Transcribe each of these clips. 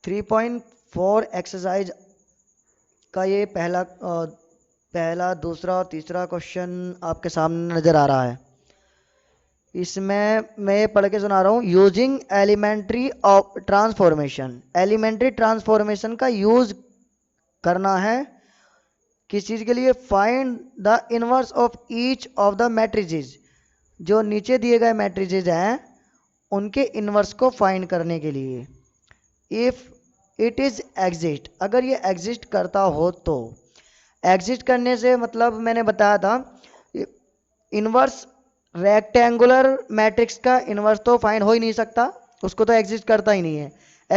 3.4 exercise का ये पहला दूसरा और तीसरा क्वेश्चन आपके सामने नज़र आ रहा है। इसमें मैं ये पढ़ के सुना रहा हूँ। Using elementary transformation, elementary transformation का यूज करना है किस चीज़ के लिए? Find the inverse of each of the matrices, जो नीचे दिए गए मैट्रिसेस हैं उनके इनवर्स को फाइंड करने के लिए। इफ इट इज एग्जिस्ट, अगर ये एग्जिस्ट करता हो तो। एग्जिस्ट करने से मतलब मैंने बताया था, इनवर्स रेक्टेंगुलर मैट्रिक्स का इनवर्स तो फाइंड हो ही नहीं सकता, उसको तो एग्जिस्ट करता ही नहीं है।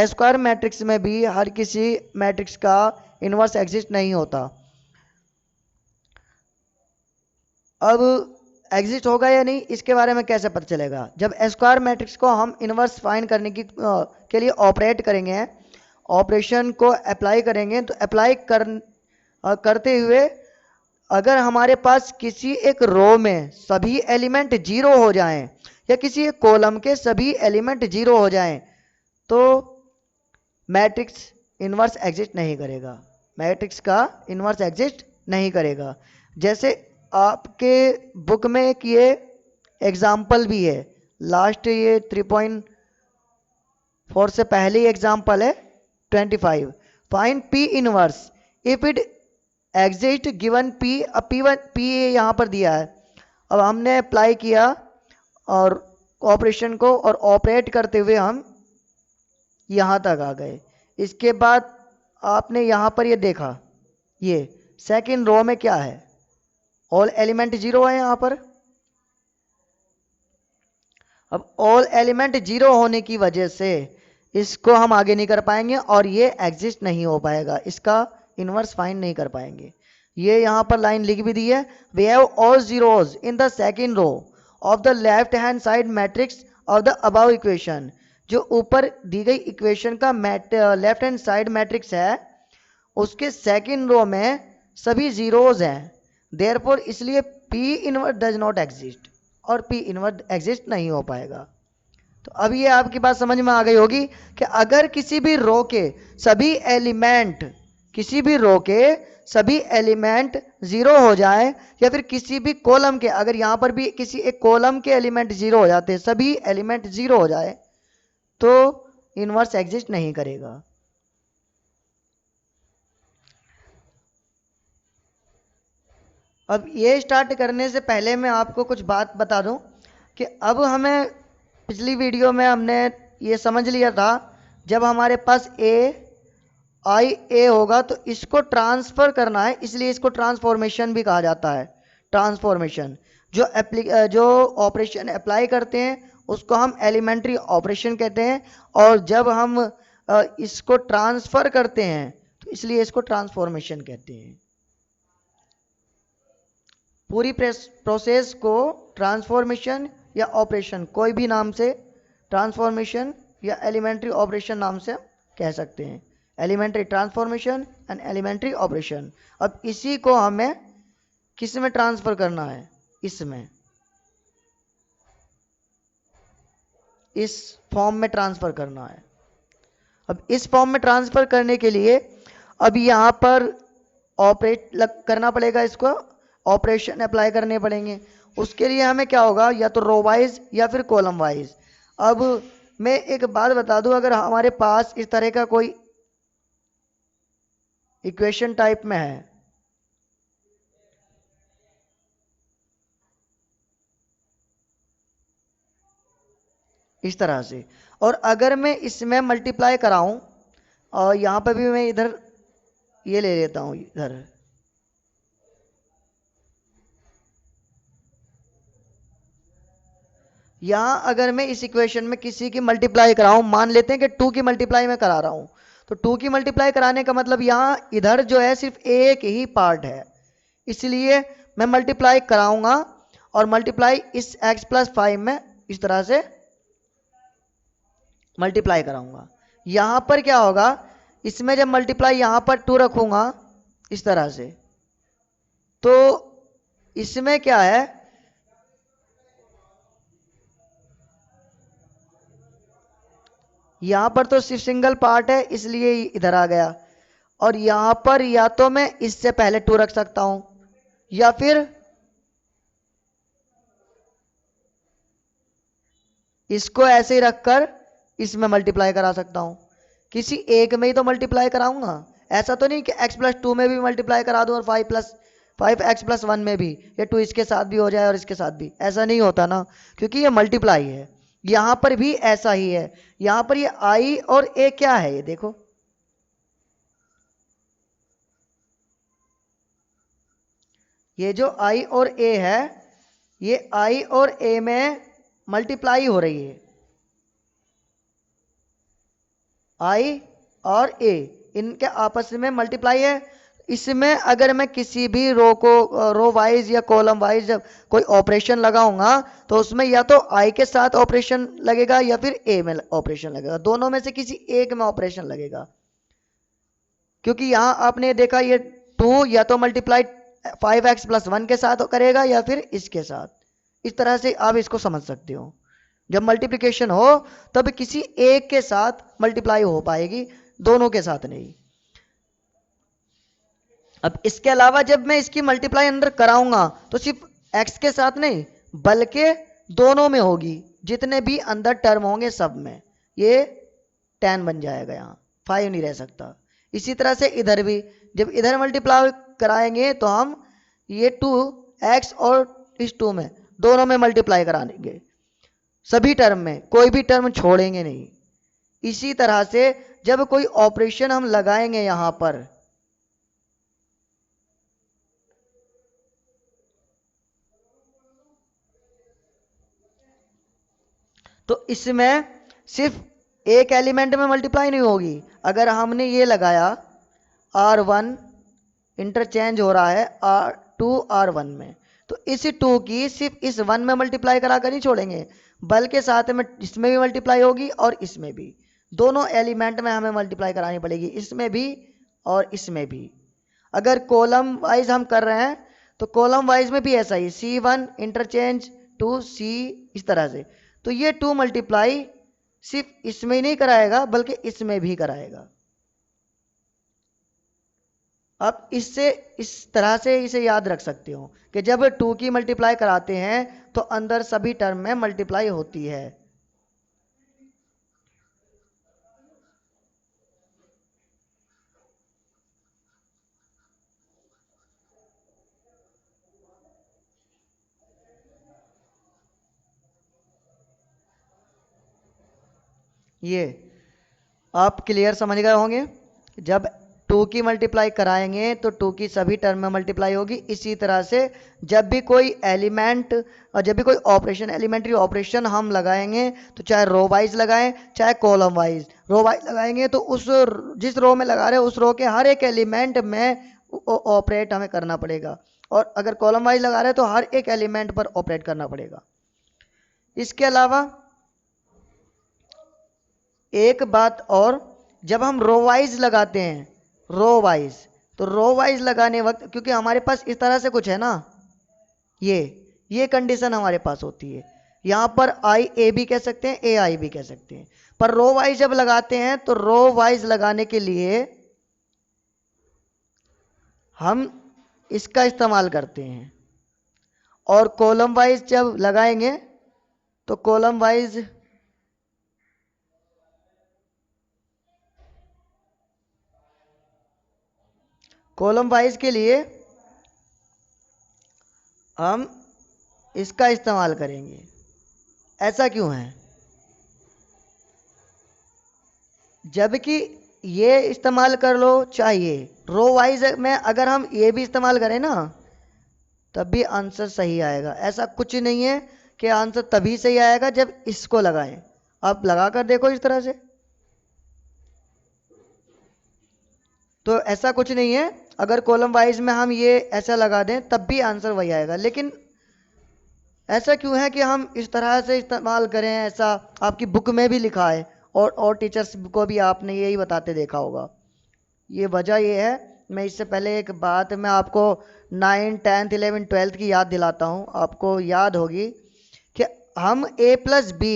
स्क्वायर मैट्रिक्स में भी हर किसी मैट्रिक्स का इनवर्स एग्जिस्ट नहीं होता। अब एग्जिस्ट होगा या नहीं इसके बारे में कैसे पता चलेगा? जब स्क्वायर मैट्रिक्स को हम इनवर्स फाइंड करने के लिए ऑपरेट करेंगे, ऑपरेशन को अप्लाई करेंगे, तो अप्लाई करते हुए अगर हमारे पास किसी एक रो में सभी एलिमेंट जीरो हो जाएं या किसी एक कॉलम के सभी एलिमेंट जीरो हो जाएं तो मैट्रिक्स इनवर्स एग्जिस्ट नहीं करेगा, मैट्रिक्स का इनवर्स एग्जिस्ट नहीं करेगा। जैसे आपके बुक में एक ये एग्जाम्पल भी है, लास्ट ये 3.4 से पहले ही एग्जाम्पल है 25। Find P inverse if it exist given P. अब पी यहाँ पर दिया है, अब हमने अप्लाई किया और ऑपरेशन को और ऑपरेट करते हुए हम यहाँ तक आ गए। इसके बाद आपने यहाँ पर ये देखा, ये सेकंड रो में क्या है, ऑल एलिमेंट जीरो है यहाँ पर। अब ऑल एलिमेंट जीरो होने की वजह से इसको हम आगे नहीं कर पाएंगे और ये एग्जिस्ट नहीं हो पाएगा, इसका इनवर्स फाइंड नहीं कर पाएंगे। ये यहाँ पर लाइन लिख भी दी है, we have all zeros in the second row of the left hand side matrix of the above equation. जो ऊपर दी गई इक्वेशन का लेफ्ट हैंड साइड मैट्रिक्स है उसके सेकंड रो में सभी जीरोज हैं, देयरफॉर इसलिए P inverse does not exist, और पी इनवर्स एग्जिस्ट नहीं हो पाएगा। तो अब ये आपकी बात समझ में आ गई होगी कि अगर किसी भी रो के सभी एलिमेंट, किसी भी रो के सभी एलिमेंट जीरो हो जाए या फिर किसी भी कॉलम के, अगर यहां पर भी किसी एक कॉलम के एलिमेंट जीरो हो जाते, सभी एलिमेंट जीरो हो जाए तो इनवर्स एग्जिस्ट नहीं करेगा। अब ये स्टार्ट करने से पहले मैं आपको कुछ बात बता दूं कि अब हमें, पिछली वीडियो में हमने ये समझ लिया था, जब हमारे पास ए होगा तो इसको ट्रांसफर करना है, इसलिए इसको ट्रांसफॉर्मेशन भी कहा जाता है। ट्रांसफॉर्मेशन जो ऑपरेशन अप्लाई करते हैं उसको हम एलिमेंट्री ऑपरेशन कहते हैं, और जब हम इसको ट्रांसफर करते हैं तो इसलिए इसको ट्रांसफॉर्मेशन कहते हैं। पूरी प्रोसेस को ट्रांसफॉर्मेशन या ऑपरेशन, कोई भी नाम से, ट्रांसफॉर्मेशन या एलिमेंट्री ऑपरेशन नाम से कह सकते हैं। Elementary transformation and elementary operation. अब इसी को हमें किस में ट्रांसफर करना है? इसमें, इस फॉर्म में ट्रांसफर करना है। अब इस फॉर्म में ट्रांसफर करने के लिए अब यहां पर ऑपरेट करना पड़ेगा, इसको ऑपरेशन अप्लाई करने पड़ेंगे। उसके लिए हमें क्या होगा, या तो रो वाइज या फिर कॉलम वाइज। अब मैं एक बात बता दूं, अगर हमारे पास इस तरह का कोई इक्वेशन टाइप में है, इस तरह से, और अगर मैं इसमें मल्टीप्लाई कराऊं, और यहां पर भी मैं इधर ये ले लेता हूं, इधर यहां अगर मैं इस इक्वेशन में किसी की मल्टीप्लाई कराऊं, मान लेते हैं कि 2 की मल्टीप्लाई मैं करा रहा हूं, तो 2 की मल्टीप्लाई कराने का मतलब यहां इधर जो है सिर्फ एक ही पार्ट है, इसलिए मैं मल्टीप्लाई कराऊंगा और मल्टीप्लाई इस x+5 में इस तरह से मल्टीप्लाई कराऊंगा। यहां पर क्या होगा, इसमें जब मल्टीप्लाई यहां पर 2 रखूंगा इस तरह से, तो इसमें क्या है, यहाँ पर तो सिर्फ सिंगल पार्ट है इसलिए इधर आ गया, और यहाँ पर या तो मैं इससे पहले 2 रख सकता हूं या फिर इसको ऐसे ही रखकर इसमें मल्टीप्लाई करा सकता हूं। किसी एक में ही तो मल्टीप्लाई कराऊंगा, ऐसा तो नहीं कि x+2 में भी मल्टीप्लाई करा दूं और 5x+1 में भी, या 2 इसके साथ भी हो जाए और इसके साथ भी, ऐसा नहीं होता ना, क्योंकि ये मल्टीप्लाई है। यहां पर भी ऐसा ही है, यहां पर ये i और a क्या है, ये देखो, ये जो i और a है, ये i और a में मल्टीप्लाई हो रही है, i और a इनके आपस में मल्टीप्लाई है। इसमें अगर मैं किसी भी रो वाइज या कॉलम वाइज जब कोई ऑपरेशन लगाऊंगा तो उसमें या तो i के साथ ऑपरेशन लगेगा या फिर a में ऑपरेशन लगेगा, दोनों में से किसी एक में ऑपरेशन लगेगा। क्योंकि यहां आपने देखा ये 2 या तो मल्टीप्लाई 5x+1 के साथ करेगा या फिर इसके साथ, इस तरह से आप इसको समझ सकते हो। जब मल्टीप्लिकेशन हो तब किसी एक के साथ मल्टीप्लाई हो पाएगी, दोनों के साथ नहीं। अब इसके अलावा जब मैं इसकी मल्टीप्लाई अंदर कराऊंगा तो सिर्फ x के साथ नहीं बल्कि दोनों में होगी, जितने भी अंदर टर्म होंगे सब में ये 10 बन जाएगा, यहाँ 5 नहीं रह सकता। इसी तरह से इधर भी जब इधर मल्टीप्लाई कराएंगे तो हम ये 2x और इस 2 में दोनों में मल्टीप्लाई कराएंगे, सभी टर्म में, कोई भी टर्म छोड़ेंगे नहीं। इसी तरह से जब कोई ऑपरेशन हम लगाएंगे यहां पर, तो इसमें सिर्फ एक एलिमेंट में मल्टीप्लाई नहीं होगी। अगर हमने ये लगाया R1 इंटरचेंज हो रहा है R2 R1 में, तो इस 2 की सिर्फ इस 1 में मल्टीप्लाई करा कर नहीं छोड़ेंगे, बल्कि साथ में इसमें भी मल्टीप्लाई होगी और इसमें भी, दोनों एलिमेंट में हमें मल्टीप्लाई करानी पड़ेगी, इसमें भी और इसमें भी। अगर कॉलम वाइज हम कर रहे हैं तो कॉलम वाइज में भी ऐसा ही, C1 इंटरचेंज 2C, इस तरह से। तो ये 2 मल्टीप्लाई सिर्फ इसमें ही नहीं कराएगा बल्कि इसमें भी कराएगा। अब इससे इस तरह से इसे याद रख सकते हो कि जब 2 की मल्टीप्लाई कराते हैं तो अंदर सभी टर्म में मल्टीप्लाई होती है। ये आप क्लियर समझ गए होंगे। जब 2 की मल्टीप्लाई कराएंगे तो 2 की सभी टर्म में मल्टीप्लाई होगी। इसी तरह से जब भी कोई एलिमेंट और जब भी कोई ऑपरेशन, एलिमेंट्री ऑपरेशन हम लगाएंगे तो चाहे रो वाइज लगाएं चाहे कॉलम वाइज, रो वाइज लगाएंगे तो उस जिस रो में लगा रहे हैं उस रो के हर एक एलिमेंट में ऑपरेट हमें करना पड़ेगा, और अगर कॉलम वाइज लगा रहे हैं तो हर एक एलिमेंट पर ऑपरेट करना पड़ेगा। इसके अलावा एक बात और, जब हम रो वाइज लगाते हैं, रो वाइज, तो रो वाइज लगाने वक्त क्योंकि हमारे पास इस तरह से कुछ है ना, ये कंडीशन हमारे पास होती है, यहां पर आई ए भी कह सकते हैं, ए आई भी कह सकते हैं। पर रो वाइज जब लगाते हैं तो रो वाइज लगाने के लिए हम इसका इस्तेमाल करते हैं, और कॉलम वाइज जब लगाएंगे तो कॉलम वाइज के लिए हम इसका इस्तेमाल करेंगे। ऐसा क्यों है? जबकि ये इस्तेमाल कर लो चाहिए, रो वाइज में अगर हम ये भी इस्तेमाल करें ना तब भी आंसर सही आएगा। ऐसा कुछ नहीं है कि आंसर तभी सही आएगा जब इसको लगाएं। आप लगा कर देखो इस तरह से, तो ऐसा कुछ नहीं है। अगर कॉलम वाइज में हम ये ऐसा लगा दें तब भी आंसर वही आएगा, लेकिन ऐसा क्यों है कि हम इस तरह से इस्तेमाल करें? ऐसा आपकी बुक में भी लिखा है और टीचर्स को भी आपने यही बताते देखा होगा। ये वजह ये है, मैं इससे पहले एक बात मैं आपको 9, 10th, 11th, 12th की याद दिलाता हूँ, आपको याद होगी कि हम a+b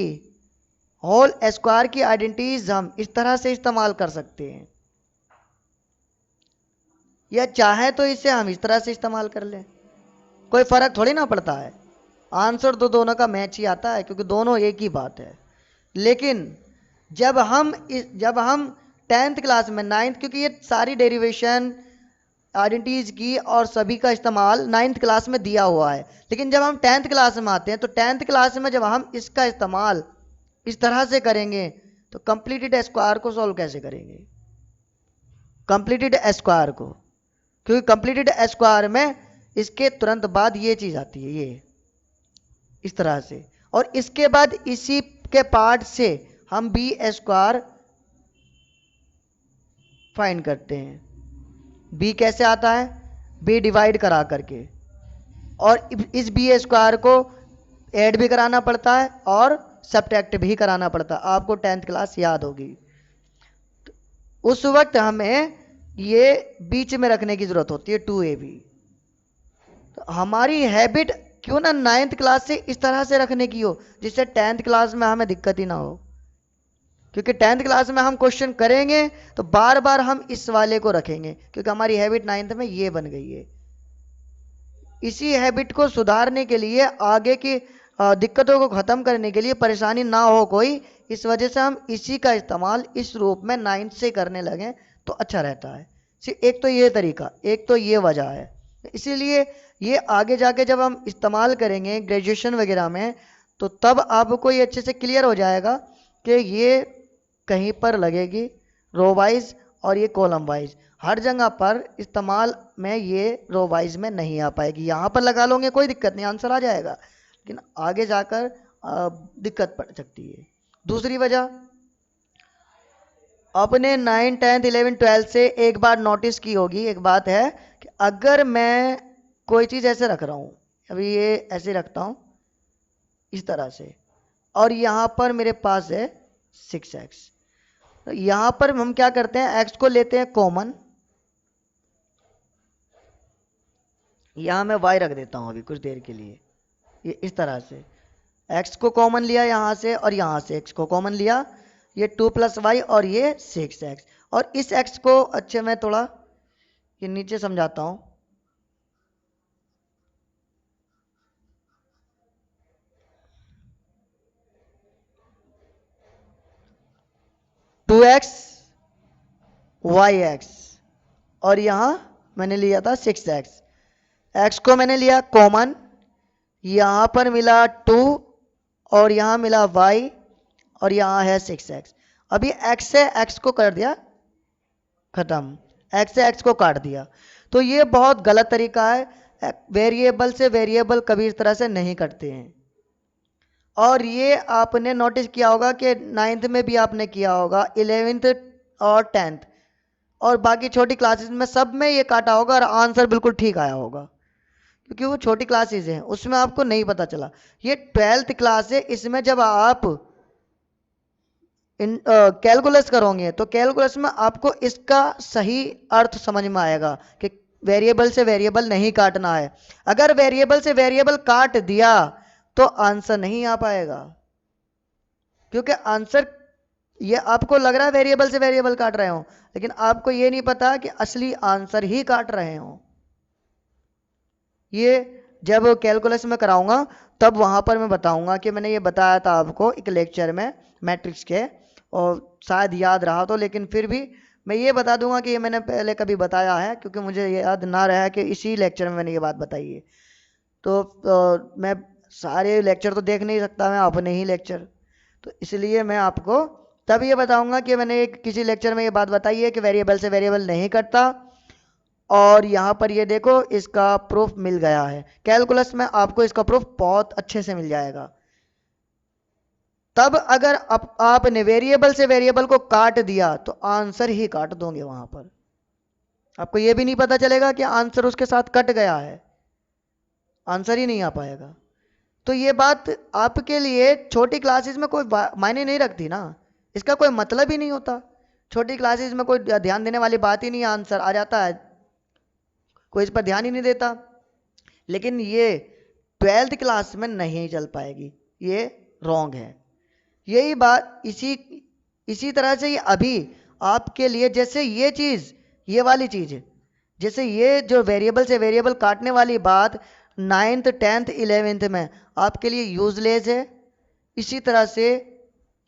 होल स्क्वायर की आइडेंटिटीज हम इस तरह से इस्तेमाल कर सकते हैं, या चाहे तो इसे हम इस तरह से इस्तेमाल कर लें, कोई फर्क थोड़ी ना पड़ता है। आंसर तो दोनों का मैच ही आता है क्योंकि दोनों एक ही बात है। लेकिन जब हम 10th क्लास में 9th, क्योंकि ये सारी डेरिवेशन आइडेंटिटीज की और सभी का इस्तेमाल 9th क्लास में दिया हुआ है, लेकिन जब हम 10th क्लास में आते हैं तो 10th क्लास में जब हम इसका इस्तेमाल इस तरह से करेंगे तो कंप्लीटेड स्क्वायर को सॉल्व कैसे करेंगे, कंप्लीटेड स्क्वायर को, क्योंकि कंप्लीटेड स्क्वायर में इसके तुरंत बाद ये चीज आती है, ये इस तरह से, और इसके बाद इसी के पार्ट से हम बी स्क्वायर फाइंड करते हैं। बी कैसे आता है, बी डिवाइड करा करके, और इस बी स्क्वायर को ऐड भी कराना पड़ता है और सब्ट्रैक्ट भी कराना पड़ता है, आपको 10th क्लास याद होगी। उस वक्त हमें ये बीच में रखने की जरूरत होती है 2ab। तो हमारी हैबिट क्यों ना 9th क्लास से इस तरह से रखने की हो जिससे 10th क्लास में हमें दिक्कत ही ना हो, क्योंकि 10th क्लास में हम क्वेश्चन करेंगे तो बार बार हम इस वाले को रखेंगे, क्योंकि हमारी हैबिट 9th में ये बन गई है। इसी हैबिट को सुधारने के लिए, आगे की दिक्कतों को ख़त्म करने के लिए, परेशानी ना हो कोई, इस वजह से हम इसी का इस्तेमाल इस रूप में 9th से करने लगे तो अच्छा रहता है। एक तो ये तरीका, एक तो ये वजह है। इसीलिए ये आगे जाके जब हम इस्तेमाल करेंगे ग्रेजुएशन वगैरह में तो तब आपको ये अच्छे से क्लियर हो जाएगा कि ये कहीं पर लगेगी रो वाइज और ये कॉलम वाइज, हर जगह पर इस्तेमाल में ये रो वाइज में नहीं आ पाएगी। यहाँ पर लगा लोगे कोई दिक्कत नहीं, आंसर आ जाएगा, लेकिन आगे जाकर दिक्कत पड़ सकती है। दूसरी वजह, अपने 9, 10th, 11, 12 से एक बार नोटिस की होगी, एक बात है कि अगर मैं कोई चीज़ ऐसे रख रहा हूँ, अभी ये ऐसे रखता हूँ इस तरह से, और यहाँ पर मेरे पास है 6x, तो यहाँ पर हम क्या करते हैं, x को लेते हैं कॉमन, यहाँ मैं y रख देता हूँ अभी कुछ देर के लिए, ये इस तरह से x को कॉमन लिया यहाँ से और यहाँ से x को कॉमन लिया, ये 2 + y और ये 6x, और इस x को अच्छे मैं थोड़ा ये नीचे समझाता हूँ। टू एक्स वाई एक्स और यहाँ मैंने लिया था 6x, x को मैंने लिया कॉमन, यहाँ पर मिला 2 और यहाँ मिला y और यहाँ है 6x। अभी x से x को कर दिया खत्म, x से x को काट दिया। तो ये बहुत गलत तरीका है, वेरिएबल से वेरिएबल कभी इस तरह से नहीं करते हैं। और ये आपने नोटिस किया होगा कि 9th में भी आपने किया होगा, 11th और 10th और बाकी छोटी क्लासेस में सब में ये काटा होगा और आंसर बिल्कुल ठीक आया होगा, क्योंकि वो छोटी क्लासेस हैं उसमें आपको नहीं पता चला। ये 12th क्लास है, इसमें जब आप कैलकुलस करोगे तो कैलकुलस में आपको इसका सही अर्थ समझ में आएगा कि वेरिएबल से वेरिएबल नहीं काटना है। अगर वेरिएबल से वेरिएबल काट दिया तो आंसर नहीं आ पाएगा, क्योंकि आंसर ये आपको लग रहा है वेरिएबल से वेरिएबल काट रहे हो, लेकिन आपको ये नहीं पता कि असली आंसर ही काट रहे हो। ये जब कैलकुलस में कराऊंगा तब वहां पर मैं बताऊंगा कि मैंने ये बताया था आपको एक लेक्चर में मैट्रिक्स के, और शायद याद रहा तो, लेकिन फिर भी मैं ये बता दूंगा कि ये मैंने पहले कभी बताया है, क्योंकि मुझे याद ना रहा कि इसी लेक्चर में मैंने ये बात बताई है। तो मैं सारे लेक्चर तो देख नहीं सकता मैं अपने ही लेक्चर, तो इसलिए मैं आपको तब ये बताऊंगा कि मैंने किसी लेक्चर में ये बात बताई है कि वेरिएबल से वेरिएबल नहीं कटता। और यहाँ पर ये देखो इसका प्रूफ मिल गया है, कैलकुलस में आपको इसका प्रूफ बहुत अच्छे से मिल जाएगा। तब अगर आपने वेरिएबल से वेरिएबल को काट दिया तो आंसर ही काट दोगे, वहां पर आपको ये भी नहीं पता चलेगा कि आंसर उसके साथ कट गया है, आंसर ही नहीं आ पाएगा। तो ये बात आपके लिए छोटी क्लासेस में कोई मायने नहीं रखती ना, इसका कोई मतलब ही नहीं होता। छोटी क्लासेस में कोई ध्यान देने वाली बात ही नहीं है, आंसर आ जाता है, कोई इस पर ध्यान ही नहीं देता। लेकिन ये 12th क्लास में नहीं चल पाएगी, ये रॉन्ग है। यही बात इसी तरह से ये अभी आपके लिए, जैसे ये चीज़, ये वाली चीज़, जैसे ये जो वेरिएबल से वेरिएबल काटने वाली बात 9th 10th 11th में आपके लिए यूजलेस है, इसी तरह से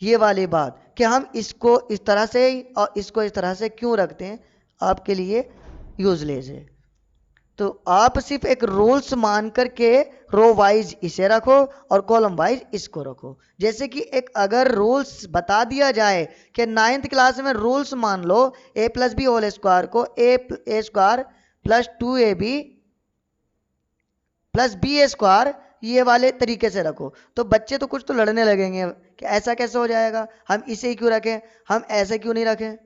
ये वाली बात कि हम इसको इस तरह से और इसको इस तरह से क्यों रखते हैं, आपके लिए यूजलेस है। तो आप सिर्फ एक रूल्स मान करके रो वाइज इसे रखो और कॉलम वाइज इसको रखो। जैसे कि एक अगर रूल्स बता दिया जाए कि 9th क्लास में रूल्स मान लो A plus B whole square को A square plus 2ab plus B square ये वाले तरीके से रखो, तो बच्चे तो कुछ तो लड़ने लगेंगे कि ऐसा कैसे हो जाएगा, हम इसे ही क्यों रखें, हम ऐसे क्यों नहीं रखें।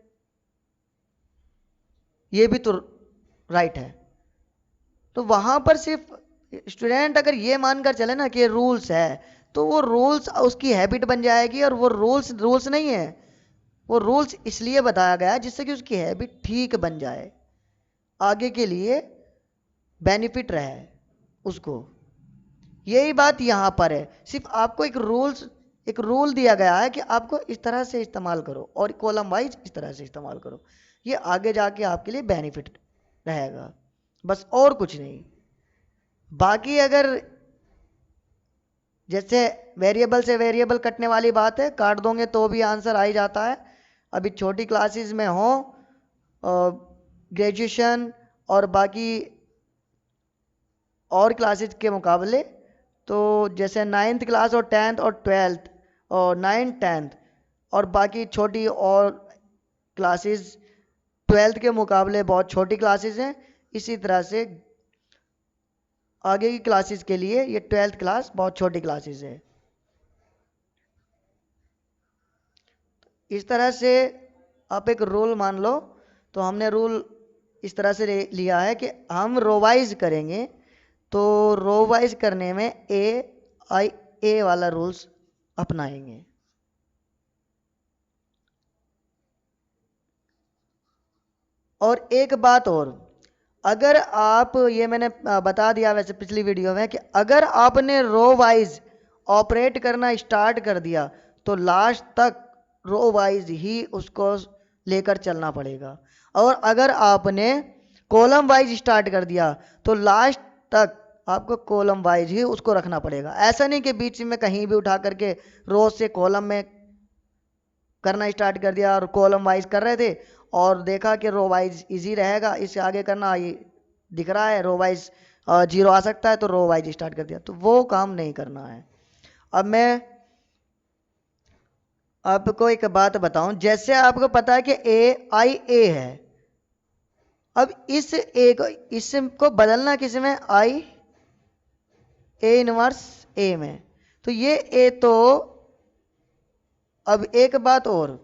ये भी तो राइट है। तो वहां पर सिर्फ स्टूडेंट अगर ये मानकर चले ना कि रूल्स है, तो वो रूल्स उसकी हैबिट बन जाएगी, और वो रूल्स रूल्स नहीं है, वो रूल्स इसलिए बताया गया है जिससे कि उसकी हैबिट ठीक बन जाए, आगे के लिए बेनिफिट रहे उसको। यही बात यहाँ पर है, सिर्फ आपको एक रूल दिया गया है कि आपको इस तरह से इस्तेमाल करो और कॉलम वाइज इस तरह से इस्तेमाल करो, ये आगे जाके आपके लिए बेनिफिट रहेगा, बस और कुछ नहीं। बाकी अगर जैसे वेरिएबल से वेरिएबल कटने वाली बात है, काट दोगे तो भी आंसर आ ही जाता है। अभी छोटी क्लासेस में हो, ग्रेजुएशन और बाकी और क्लासेस के मुकाबले, तो जैसे 9th क्लास और 10th और 12th और 9th 10th और बाकी छोटी और क्लासेस 12th के मुकाबले बहुत छोटी क्लासेस हैं, इसी तरह से आगे की क्लासेस के लिए ये 12th क्लास बहुत छोटी क्लासेस है। इस तरह से आप एक रूल मान लो, तो हमने रूल इस तरह से लिया है कि हम रोवाइज करेंगे, तो रोवाइज करने में ए वाला रूल्स अपनाएंगे। और एक बात और, अगर आप, ये मैंने बता दिया वैसे पिछली वीडियो में, कि अगर आपने रो वाइज ऑपरेट करना स्टार्ट कर दिया तो लास्ट तक रो वाइज ही उसको लेकर चलना पड़ेगा, और अगर आपने कॉलम वाइज स्टार्ट कर दिया तो लास्ट तक आपको कॉलम वाइज ही उसको रखना पड़ेगा। ऐसा नहीं कि बीच में कहीं भी उठा करके रो से कॉलम में करना स्टार्ट कर दिया और कॉलम वाइज कर रहे थे और देखा कि रो वाइज इजी रहेगा, इससे आगे करना ये दिख रहा है रो वाइज 0 आ सकता है, तो रो वाइज स्टार्ट कर दिया, तो वो काम नहीं करना है। अब मैं आपको एक बात बताऊं, जैसे आपको पता है कि ए है, अब इसको बदलना किस में, आई ए इनवर्स ए में, तो ये ए, तो अब एक बात और,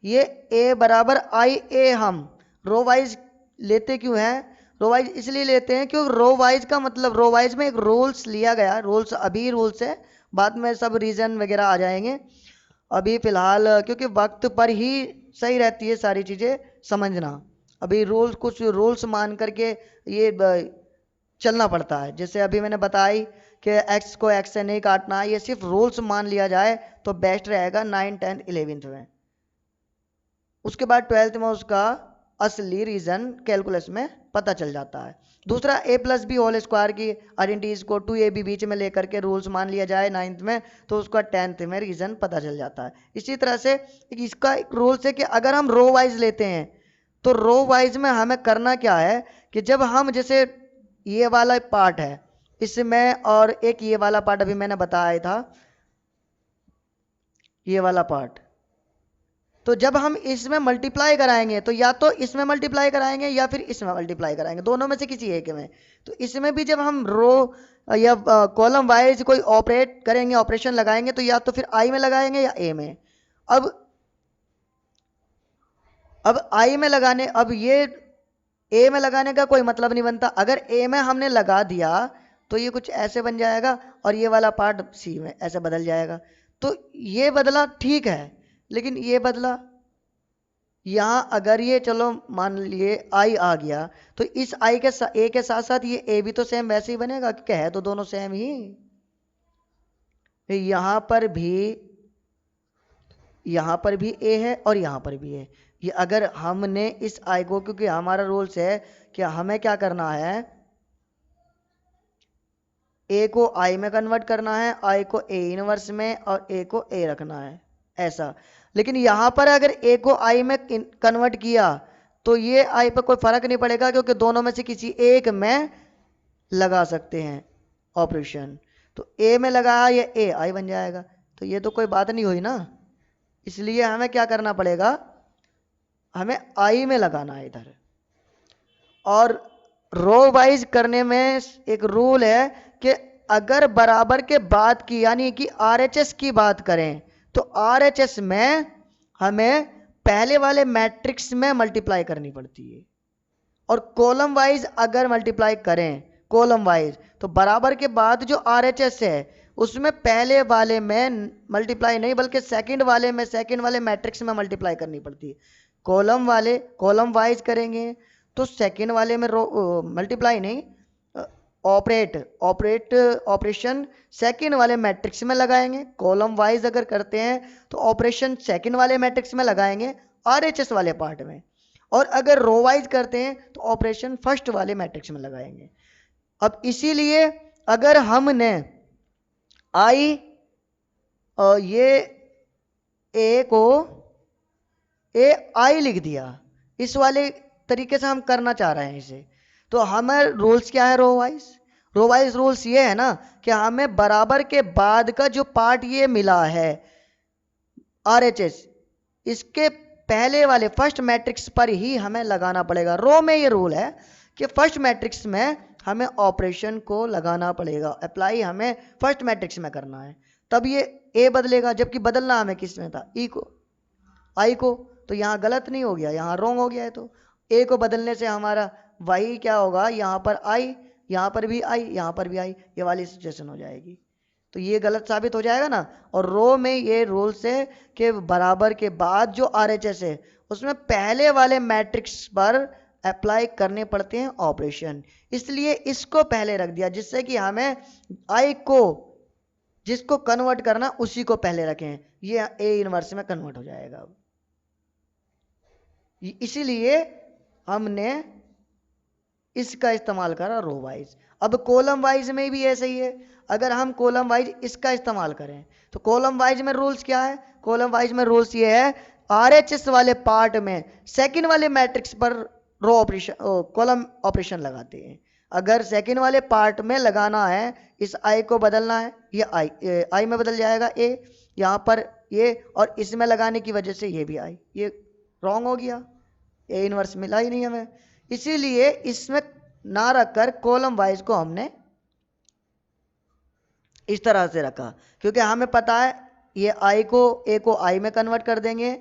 ये ए बराबर आई ए हम रो वाइज लेते क्यों हैं, रो वाइज इसलिए लेते हैं क्योंकि रो वाइज का मतलब, रो वाइज में एक रूल्स लिया गया, रूल्स अभी रूल्स है, बाद में सब रीजन वगैरह आ जाएंगे, अभी फिलहाल क्योंकि वक्त पर ही सही रहती है सारी चीज़ें समझना, अभी रूल्स कुछ रूल्स मान करके ये चलना पड़ता है। जैसे अभी मैंने बताई कि एक्स को एक्स से नहीं काटना है, ये सिर्फ रूल्स मान लिया जाए तो बेस्ट रहेगा 9 10 11th में, उसके बाद 12th में उसका असली रीजन कैलकुलस में पता चल जाता है। दूसरा, ए प्लस बी होल स्क्वायर की आइडेंटिटीज को 2ab बीच में लेकर के रूल्स मान लिया जाए 9th में, तो उसका 10th में रीजन पता चल जाता है। इसी तरह से इसका एक रूल्स है कि अगर हम रो वाइज लेते हैं तो रो वाइज में हमें करना क्या है कि जब हम, जैसे ये वाला पार्ट है इसमें और एक ये वाला पार्ट अभी मैंने बताया था, ये वाला पार्ट, तो जब हम इसमें मल्टीप्लाई कराएंगे तो या तो इसमें मल्टीप्लाई कराएंगे या फिर इसमें मल्टीप्लाई कराएंगे, दोनों में से किसी एक में। तो इसमें भी जब हम रो या कॉलम वाइज कोई ऑपरेट करेंगे, ऑपरेशन लगाएंगे, तो या तो फिर आई में लगाएंगे या ए में। अब आई में लगाने, अब ये ए में लगाने का कोई मतलब नहीं बनता, अगर ए में हमने लगा दिया तो ये कुछ ऐसे बन जाएगा और ये वाला पार्ट सी में ऐसे बदल जाएगा, तो ये बदला ठीक है, लेकिन ये बदला यहाँ अगर ये, चलो मान लिए आई आ गया, तो इस आई के ए के साथ साथ ये ए भी तो सेम वैसे ही बनेगा, क्योंकि है तो दोनों सेम ही। यहाँ पर भी यहाँ पर भी ए है और यहाँ पर भी है। ये अगर हमने इस आई को, क्योंकि हमारा रूल्स है कि हमें क्या करना है, ए को आई में कन्वर्ट करना है, आई को ए इनवर्स में और ए को ए रखना है ऐसा। लेकिन यहाँ पर अगर ए को आई में कन्वर्ट किया तो ये आई पर कोई फर्क नहीं पड़ेगा, क्योंकि दोनों में से किसी एक में लगा सकते हैं ऑपरेशन। तो ए में लगाया ये ए आई बन जाएगा, तो ये तो कोई बात नहीं हुई ना। इसलिए हमें क्या करना पड़ेगा, हमें आई में लगाना है इधर। और रो वाइज करने में एक रूल है कि अगर बराबर के बाद की यानी कि आरएचएस की बात करें तो आरएचएस में हमें पहले वाले मैट्रिक्स में मल्टीप्लाई करनी पड़ती है, और कॉलम वाइज अगर मल्टीप्लाई करें कॉलम वाइज तो बराबर के बाद जो आरएचएस है उसमें पहले वाले में मल्टीप्लाई नहीं बल्कि सेकंड वाले मैट्रिक्स में मल्टीप्लाई करनी पड़ती है। कॉलम वाइज करेंगे तो सेकंड वाले में मल्टीप्लाई नहीं, ऑपरेशन सेकंड वाले मैट्रिक्स में लगाएंगे। कॉलम वाइज अगर करते हैं तो ऑपरेशन सेकंड वाले मैट्रिक्स में लगाएंगे आरएचएस वाले पार्ट में, और अगर रो वाइज करते हैं तो ऑपरेशन फर्स्ट वाले मैट्रिक्स में लगाएंगे। अब इसीलिए अगर हमने आई ये ए को ए आई लिख दिया, इस वाले तरीके से हम करना चाह रहे हैं इसे, तो हमें रूल्स क्या है, रो वाइज रूल्स ये है ना कि हमें बराबर के बाद का जो पार्ट ये मिला है आरएचएस, इसके पहले वाले फर्स्ट मैट्रिक्स पर ही हमें लगाना पड़ेगा। रो में ये रूल है कि फर्स्ट मैट्रिक्स में हमें ऑपरेशन को लगाना पड़ेगा, अप्लाई हमें फर्स्ट मैट्रिक्स में करना है, तब ये ए बदलेगा। जबकि बदलना हमें किस में था, ई को, आई को। तो यहाँ गलत नहीं हो गया, यहाँ रॉन्ग हो गया है। तो ए को बदलने से हमारा वही क्या होगा, यहाँ पर आई, यहाँ पर भी आई, यहाँ पर भी आई, ये वाली सिचुएशन हो जाएगी। तो ये गलत साबित हो जाएगा ना। और रो में ये रूल्स है कि बराबर के बाद जो आरएचएस है उसमें पहले वाले मैट्रिक्स पर अप्लाई करने पड़ते हैं ऑपरेशन, इसलिए इसको पहले रख दिया जिससे कि हमें आई को जिसको कन्वर्ट करना उसी को पहले रखें, ये ए इनवर्स में कन्वर्ट हो जाएगा। इसीलिए हमने इसका इस्तेमाल करा रो वाइज। अब कॉलम वाइज में भी ऐसे ही है, अगर हम कॉलम वाइज इसका इस्तेमाल करें तो कॉलम वाइज में रूल्स क्या है, कॉलम वाइज में रूल्स ये है आरएचएस वाले पार्ट में सेकंड वाले मैट्रिक्स पर रो ऑपरेशन कॉलम ऑपरेशन लगाते हैं। अगर सेकंड वाले पार्ट में लगाना है, इस आई को बदलना है, ये आई में बदल जाएगा ए, यहाँ पर ये, और इसमें लगाने की वजह से ये भी आई, ये रॉन्ग हो गया, ए इनवर्स मिला ही नहीं हमें। इसीलिए इसमें ना रखकर कॉलम वाइज को हमने इस तरह से रखा, क्योंकि हमें पता है ये आई को ए को आई में कन्वर्ट कर देंगे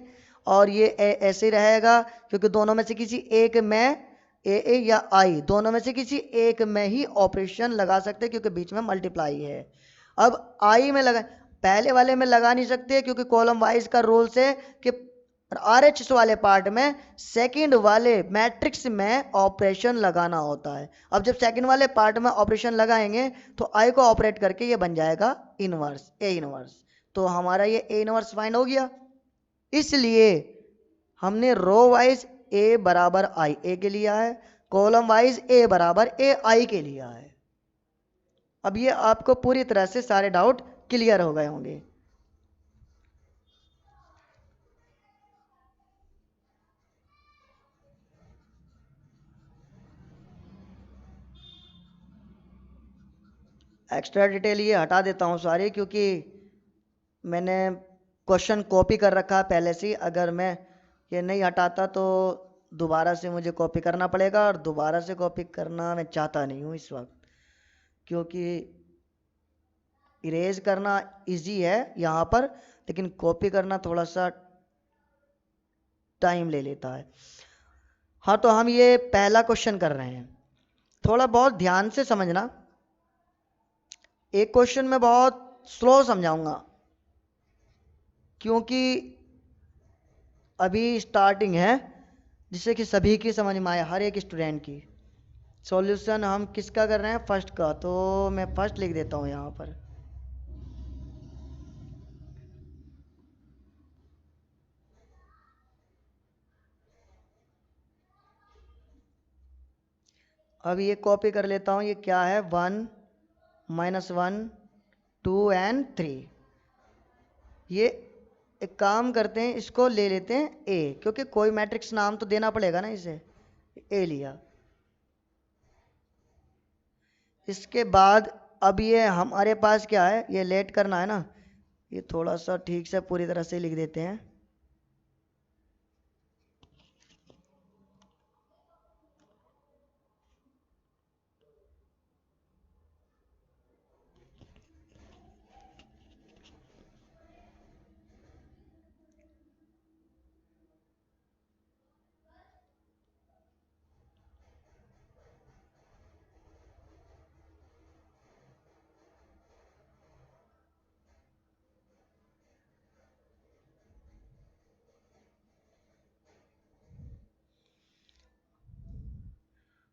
और ये ऐसे ही रहेगा, क्योंकि दोनों में से किसी एक में ए या आई दोनों में से किसी एक में ही ऑपरेशन लगा सकते हैं, क्योंकि बीच में मल्टीप्लाई है। अब आई में लगा, पहले वाले में लगा नहीं सकते क्योंकि कॉलम वाइज का रूल्स है कि आरएचएस वाले पार्ट में सेकंड वाले मैट्रिक्स में ऑपरेशन लगाना होता है। अब जब सेकंड वाले पार्ट में ऑपरेशन लगाएंगे तो आई को ऑपरेट करके ये बन जाएगा इनवर्स, ए इनवर्स। तो हमारा ये ए इनवर्स फाइंड हो गया। इसलिए हमने रो वाइज ए बराबर आई ए के लिया है, कॉलम वाइज ए बराबर ए आई के लिया है। अब ये आपको पूरी तरह से सारे डाउट क्लियर हो गए होंगे। एक्स्ट्रा डिटेल ये हटा देता हूँ सारी, क्योंकि मैंने क्वेश्चन कॉपी कर रखा है पहले से। अगर मैं ये नहीं हटाता तो दोबारा से मुझे कॉपी करना पड़ेगा, और दोबारा से कॉपी करना मैं चाहता नहीं हूँ इस वक्त, क्योंकि इरेज करना इजी है यहाँ पर, लेकिन कॉपी करना थोड़ा सा टाइम ले लेता है। हाँ, तो हम ये पहला क्वेश्चन कर रहे हैं, थोड़ा बहुत ध्यान से समझना। एक क्वेश्चन में बहुत स्लो समझाऊंगा क्योंकि अभी स्टार्टिंग है, जिससे कि सभी की समझ में आए, हर एक स्टूडेंट की। सॉल्यूशन हम किसका कर रहे हैं, फर्स्ट का, तो मैं फर्स्ट लिख देता हूँ यहाँ पर। अब ये कॉपी कर लेता हूँ, ये क्या है 1 -1 2 एंड 3। ये एक काम करते हैं, इसको ले लेते हैं ए, क्योंकि कोई मैट्रिक्स नाम तो देना पड़ेगा ना इसे। ए लिया। इसके बाद अब ये हमारे पास क्या है, ये लेट करना है ना, ये थोड़ा सा ठीक से पूरी तरह से लिख देते हैं।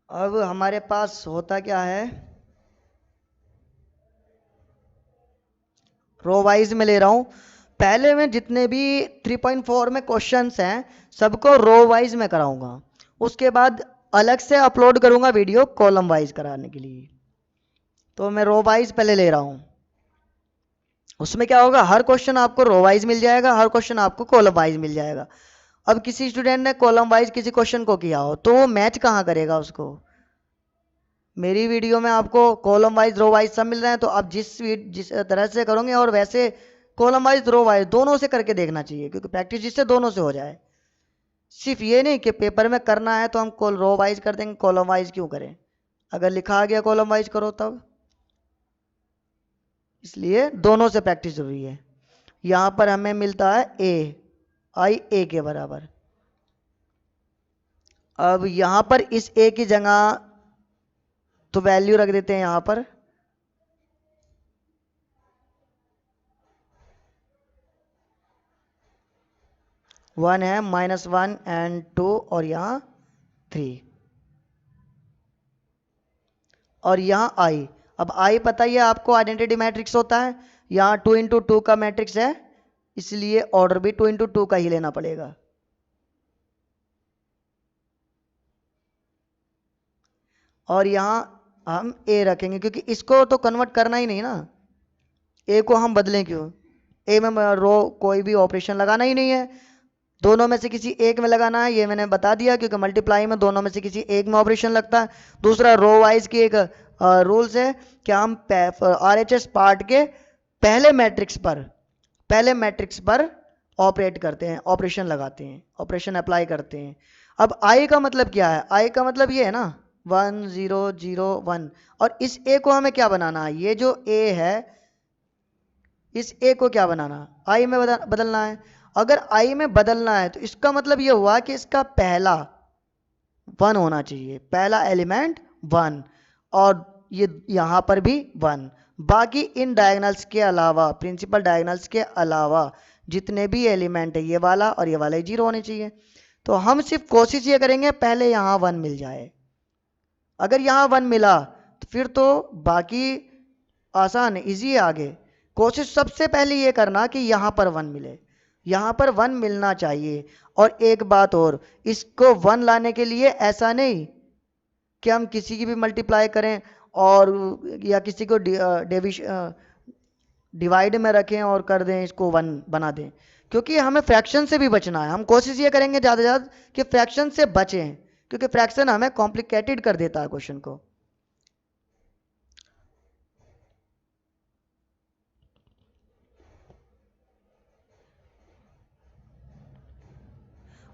अब हमारे पास होता क्या है, रो वाइज में ले रहा हूं। पहले मैं जितने भी 3.4 में क्वेश्चंस हैं सबको रो वाइज में कराऊंगा, उसके बाद अलग से अपलोड करूंगा वीडियो कॉलम वाइज कराने के लिए। तो मैं रो वाइज पहले ले रहा हूं। उसमें क्या होगा, हर क्वेश्चन आपको रो वाइज मिल जाएगा, हर क्वेश्चन आपको कॉलम वाइज मिल जाएगा। अब किसी स्टूडेंट ने कॉलम वाइज किसी क्वेश्चन को किया हो तो वो मैच कहाँ करेगा उसको। मेरी वीडियो में आपको कॉलम वाइज रो वाइज सब मिल रहे हैं, तो आप जिस तरह से करोगे और वैसे कॉलम वाइज रो वाइज दोनों से करके देखना चाहिए, क्योंकि प्रैक्टिस जिससे दोनों से हो जाए। सिर्फ ये नहीं कि पेपर में करना है तो हम रो वाइज कर देंगे, कॉलम वाइज क्यों करें, अगर लिखा आ गया कॉलम वाइज करो तब। इसलिए दोनों से प्रैक्टिस जरूरी है। यहां पर हमें मिलता है ए, आई ए के बराबर। अब यहां पर इस ए की जगह तो वैल्यू रख देते हैं, यहां पर 1 है, -1 एंड 2 और यहां 3 और यहां आई। अब आई पता ही है आपको, आइडेंटिटी मैट्रिक्स होता है, यहां 2 × 2 का मैट्रिक्स है, इसलिए ऑर्डर भी 2 × 2 का ही लेना पड़ेगा। और यहां हम ए रखेंगे, क्योंकि इसको तो कन्वर्ट करना ही नहीं ना, ए को हम बदलें क्यों। ए में रो कोई भी ऑपरेशन लगाना ही नहीं है, दोनों में से किसी एक में लगाना है, ये मैंने बता दिया, क्योंकि मल्टीप्लाई में दोनों में से किसी एक में ऑपरेशन लगता है। दूसरा रो वाइज की एक रूल्स है कि हम RHS पार्ट के पहले मैट्रिक्स पर ऑपरेट करते हैं, ऑपरेशन लगाते हैं, ऑपरेशन अप्लाई करते हैं। अब आई का मतलब क्या है, आई का मतलब ये है ना 1 0 0 1, और इस ए को हमें क्या बनाना है, ये जो ए है इस ए को क्या बनाना, आई में बदलना है। अगर आई में बदलना है तो इसका मतलब ये हुआ कि इसका पहला 1 होना चाहिए, पहला एलिमेंट 1, और ये यहां पर भी 1। बाकी इन डायगोनल्स के अलावा, प्रिंसिपल डायगोनल्स के अलावा जितने भी एलिमेंट है ये वाला और ये वाला 0 होने चाहिए। तो हम सिर्फ कोशिश ये करेंगे पहले यहां 1 मिल जाए। अगर यहां 1 मिला तो फिर तो बाकी आसान है, इजी है आगे। कोशिश सबसे पहले ये करना कि यहां पर 1 मिले, यहां पर 1 मिलना चाहिए। और एक बात और, इसको 1 लाने के लिए ऐसा नहीं कि हम किसी की भी मल्टीप्लाई करें और या किसी को डिवाइड में रखें और कर दें, इसको 1 बना दें, क्योंकि हमें फ्रैक्शन से भी बचना है। हम कोशिश ये करेंगे ज़्यादा से ज़्यादा कि फ्रैक्शन से बचें, क्योंकि फ्रैक्शन हमें कॉम्प्लिकेटेड कर देता है क्वेश्चन को।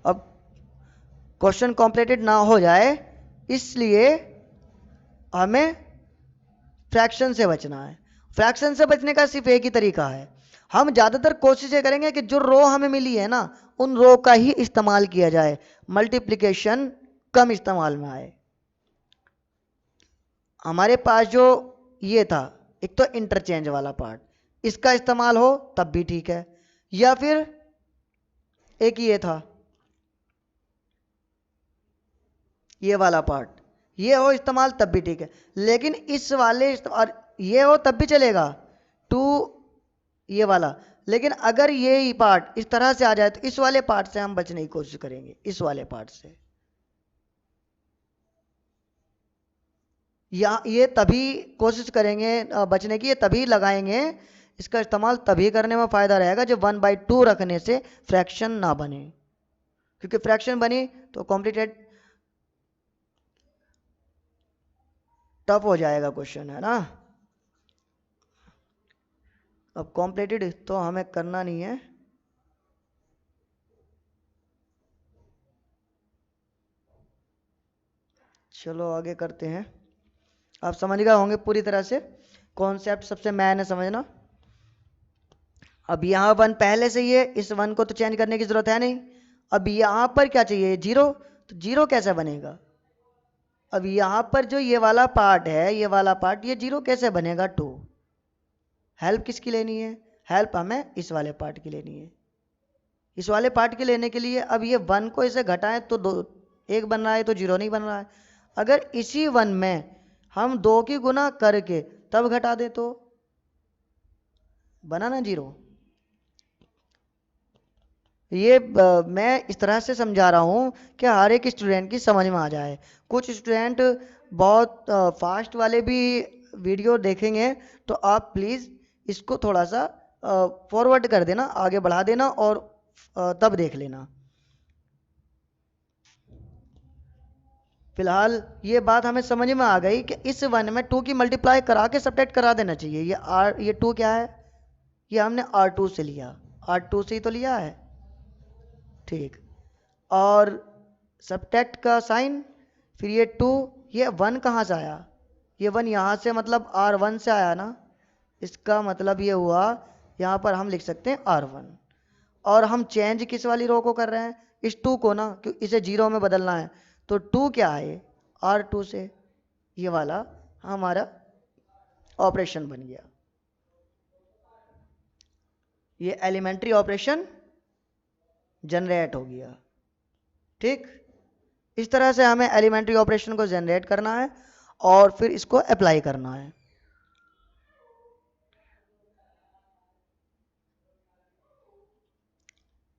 अब क्वेश्चन कॉम्प्लिकेटेड ना हो जाए इसलिए हमें फ्रैक्शन से बचना है। फ्रैक्शन से बचने का सिर्फ एक ही तरीका है, हम ज़्यादातर कोशिश ये करेंगे कि जो रो हमें मिली है ना उन रो का ही इस्तेमाल किया जाए, मल्टीप्लिकेशन कम इस्तेमाल में आए। हमारे पास जो ये था, एक तो इंटरचेंज वाला पार्ट, इसका इस्तेमाल हो तब भी ठीक है, या फिर एक ये था ये वाला पार्ट, ये हो इस्तेमाल तब भी ठीक है। लेकिन इस वाले और ये हो तब भी चलेगा, टू ये वाला। लेकिन अगर ये ही पार्ट इस तरह से आ जाए तो इस वाले पार्ट से हम बचने की कोशिश करेंगे, इस वाले पार्ट से। या ये तभी कोशिश करेंगे बचने की, ये तभी लगाएंगे, इसका इस्तेमाल तभी करने में फ़ायदा रहेगा जब 1/2 रखने से फ्रैक्शन ना बने, क्योंकि फ्रैक्शन बनी तो कॉम्प्लिकेटेड टफ हो जाएगा क्वेश्चन, है ना। अब कॉम्प्लिकेटेड तो हमें करना नहीं है। चलो आगे करते हैं। आप समझ गए होंगे पूरी तरह से, कॉन्सेप्ट सबसे मैन है समझना। अब यहाँ 1 पहले से ही है, इस 1 को तो चेंज करने की जरूरत है नहीं। अब यहाँ पर क्या चाहिए, 0, तो 0 कैसे बनेगा। अब यहाँ पर जो ये वाला पार्ट है, ये वाला पार्ट, ये 0 कैसे बनेगा, 2। हेल्प किसकी लेनी है, हेल्प हमें इस वाले पार्ट की लेनी है। इस वाले पार्ट के लेने के लिए अब ये 1 को इसे घटाएं तो 2, 1 बन रहा है, तो 0 नहीं बन रहा है। अगर इसी 1 में हम 2 की गुना करके तब घटा दें तो बना ना 0। ये मैं इस तरह से समझा रहा हूँ कि हर एक स्टूडेंट की समझ में आ जाए। कुछ स्टूडेंट बहुत फास्ट वाले भी वीडियो देखेंगे, तो आप प्लीज़ इसको थोड़ा सा फॉरवर्ड कर देना, आगे बढ़ा देना, और तब देख लेना। फिलहाल ये बात हमें समझ में आ गई कि इस 1 में 2 की मल्टीप्लाई करा के सब्ट्रैक्ट करा देना चाहिए। ये 2 क्या है, ये हमने R2 से लिया, R2 से ही तो लिया है, ठीक। और सब्ट्रैक्ट का साइन, फिर ये 2, ये 1 कहाँ से आया, ये 1 यहाँ से, मतलब R1 से आया ना। इसका मतलब ये हुआ, यहाँ पर हम लिख सकते हैं R1। और हम चेंज किस वाली रो को कर रहे हैं, इस 2 को ना, क्योंकि इसे 0 में बदलना है। तो 2 क्या है, R2 से, ये वाला हमारा ऑपरेशन बन गया। ये एलिमेंट्री ऑपरेशन जनरेट हो गया, ठीक। इस तरह से हमें एलिमेंट्री ऑपरेशन को जनरेट करना है और फिर इसको अप्लाई करना है।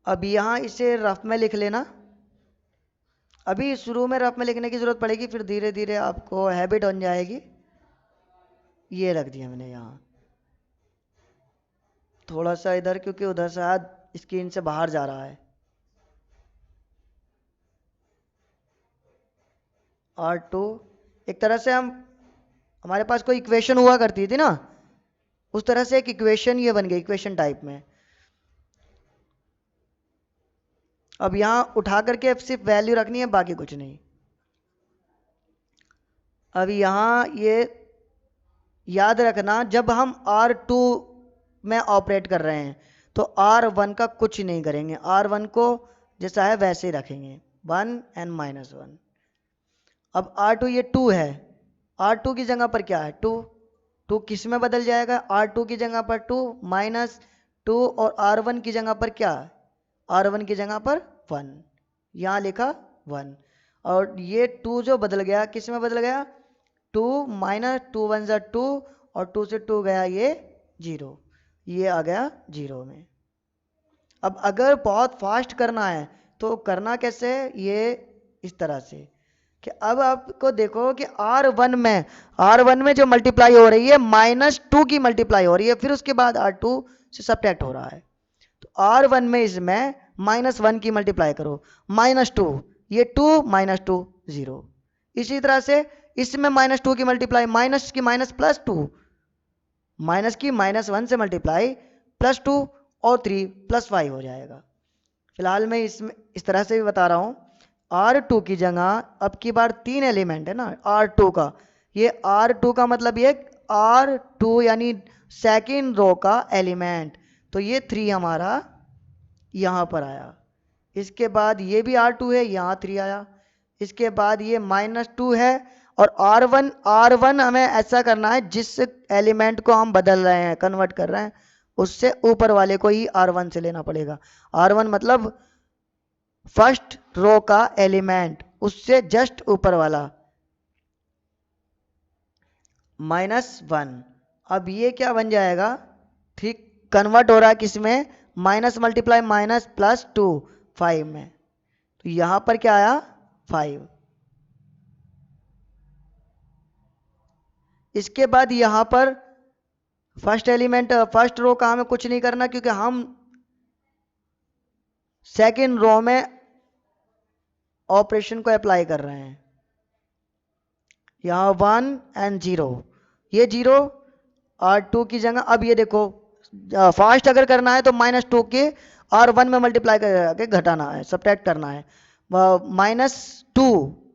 अब यहाँ इसे रफ में लिख लेना। अभी शुरू में रफ में लिखने की जरूरत पड़ेगी, फिर धीरे धीरे आपको हैबिट बन जाएगी। ये रख दिया मैंने यहाँ, थोड़ा सा इधर, क्योंकि उधर से हाथ स्क्रीन से बाहर जा रहा है। R2 एक तरह से हमारे पास कोई इक्वेशन हुआ करती थी ना, उस तरह से एक इक्वेशन ये बन गई, इक्वेशन टाइप में। अब यहाँ उठा करके सिर्फ वैल्यू रखनी है, बाकी कुछ नहीं। अब यहाँ ये याद रखना, जब हम R2 में ऑपरेट कर रहे हैं तो R1 का कुछ नहीं करेंगे, R1 को जैसा है वैसे ही रखेंगे, 1 and -1। अब R2 ये 2 है, R2 की जगह पर क्या है, 2, 2 किस में बदल जाएगा, R2 की जगह पर 2 -2, और R1 की जगह पर क्या, R1 की जगह पर 1, यहाँ लिखा 1। और ये 2 जो बदल गया, किस में बदल गया, 2 -2 1 ज़ा 2, और 2 से 2 गया ये 0, ये आ गया 0 में। अब अगर बहुत फास्ट करना है तो करना कैसे है, ये इस तरह से कि अब आपको देखो कि R1 में जो मल्टीप्लाई हो रही है -2 की मल्टीप्लाई हो रही है, फिर उसके बाद R2 से सब्ट्रैक्ट हो रहा है। तो R1 में इसमें -1 की मल्टीप्लाई करो, -2, ये 2 -2 0। इसी तरह से इसमें -2 की मल्टीप्लाई, माइनस की माइनस +2, माइनस की -1 से मल्टीप्लाई +2 और 3 +5 हो जाएगा। फिलहाल मैं इसमें इस तरह से भी बता रहा हूँ। R2 की जगह अब की बार 3 एलिमेंट है ना R2 का, ये R2 का मतलब ये R2 यानी सेकेंड रो का एलिमेंट, तो ये 3 हमारा यहाँ पर आया। इसके बाद ये भी R2 है, यहाँ 3 आया। इसके बाद ये -2 है, और R1 हमें ऐसा करना है जिस एलिमेंट को हम बदल रहे हैं, कन्वर्ट कर रहे हैं, उससे ऊपर वाले को ही R1 से लेना पड़ेगा। R1 मतलब फर्स्ट रो का एलिमेंट, उससे जस्ट ऊपर वाला, -1। अब ये क्या बन जाएगा, ठीक, कन्वर्ट हो रहा है किसमें, माइनस मल्टीप्लाई माइनस +2 5 में, तो यहां पर क्या आया 5। इसके बाद यहाँ पर फर्स्ट एलिमेंट फर्स्ट रो का हमें कुछ नहीं करना, क्योंकि हम सेकेंड रो में ऑपरेशन को अप्लाई कर रहे हैं। यहाँ 1 एंड 0, ये 0 और 2 की जगह। अब ये देखो फास्ट अगर करना है तो -2 के और 1 में मल्टीप्लाई करके घटाना है, सब्ट्रैक्ट करना है। -2,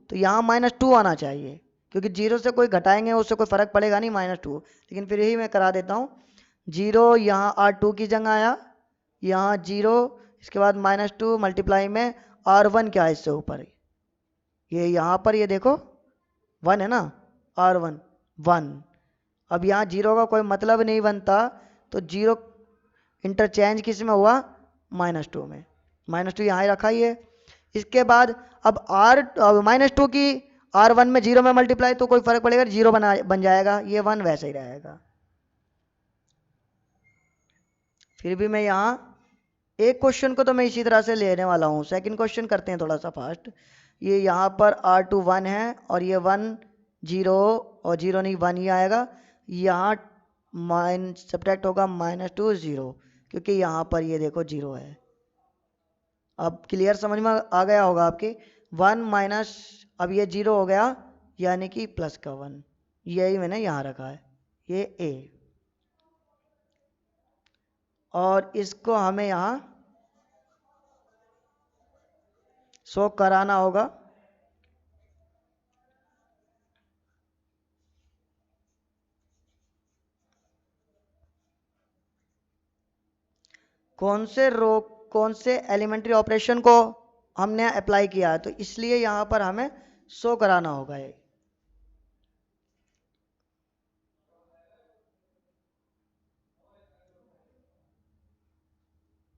तो यहाँ -2 आना चाहिए, क्योंकि 0 से कोई घटाएंगे उससे कोई फर्क पड़ेगा नहीं, -2। लेकिन फिर यही मैं करा देता हूँ। 0 यहाँ R2 की जगह आया, यहाँ 0, इसके बाद -2 मल्टीप्लाई में R1 क्या है इससे ऊपर, ये यहाँ पर ये देखो 1 है ना, R1 1। अब यहाँ 0 का कोई मतलब नहीं बनता, तो 0 इंटरचेंज किस में हुआ, -2 में। -2 यहाँ ही रखा ही है। इसके बाद अब -2 की R1 में 0 में मल्टीप्लाई, तो कोई फर्क पड़ेगा, 0 बन जाएगा, ये 1 वैसे ही रहेगा। फिर भी मैं यहाँ एक क्वेश्चन को तो मैं इसी तरह से लेने वाला हूँ, सेकंड क्वेश्चन करते हैं थोड़ा सा फास्ट। ये यहाँ पर R2 1 है और ये 1 0 और 0 नहीं 1 ही आएगा। यहाँ सब्ट्रैक्ट होगा -2 0, क्योंकि यहाँ पर ये देखो 0 है। अब क्लियर समझ में आ गया होगा आपके। 1 माइनस, अब ये 0 हो गया, यानी कि प्लस का 1, यही मैंने यहाँ रखा है, ये A। और इसको हमें यहाँ शो कराना होगा। कौन से एलिमेंट्री ऑपरेशन को हमने अप्लाई किया है, तो इसलिए यहाँ पर हमें शो कराना होगा ये।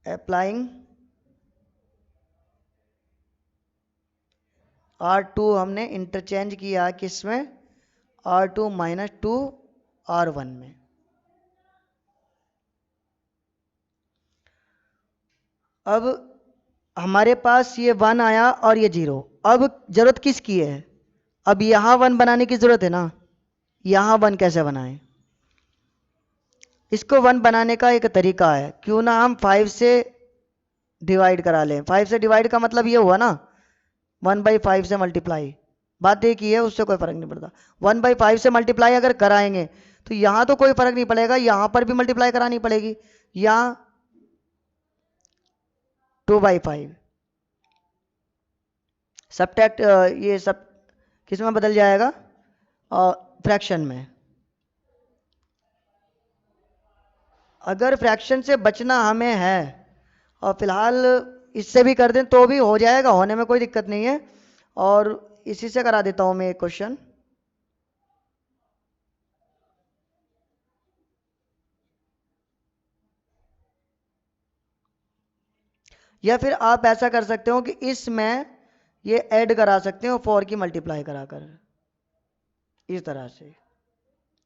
अप्लाइंग R2 हमने इंटरचेंज किया किसमें, R2 -2 R1 में। अब हमारे पास ये 1 आया और ये 0। अब जरूरत किसकी है, अब यहाँ 1 बनाने की जरूरत है ना। यहाँ 1 कैसे बनाएं, इसको 1 बनाने का एक तरीका है, क्यों ना हम 5 से डिवाइड करा लें। 5 से डिवाइड का मतलब ये हुआ ना 1/5 से मल्टीप्लाई, बात एक ही है, उससे कोई फर्क नहीं पड़ता। 1/5 से मल्टीप्लाई अगर कराएंगे तो यहाँ तो कोई फर्क नहीं पड़ेगा, यहाँ पर भी मल्टीप्लाई करानी पड़ेगी। यहाँ 2/5 सब्ट्रैक्ट, ये सब किस में बदल जाएगा, फ्रैक्शन में। अगर फ्रैक्शन से बचना हमें है, और फिलहाल इससे भी कर दें तो भी हो जाएगा, होने में कोई दिक्कत नहीं है। और इसी से करा देता हूं मैं एक क्वेश्चन। या फिर आप ऐसा कर सकते हो कि इसमें ये ऐड करा सकते हो 4 की मल्टीप्लाई कराकर, इस तरह से,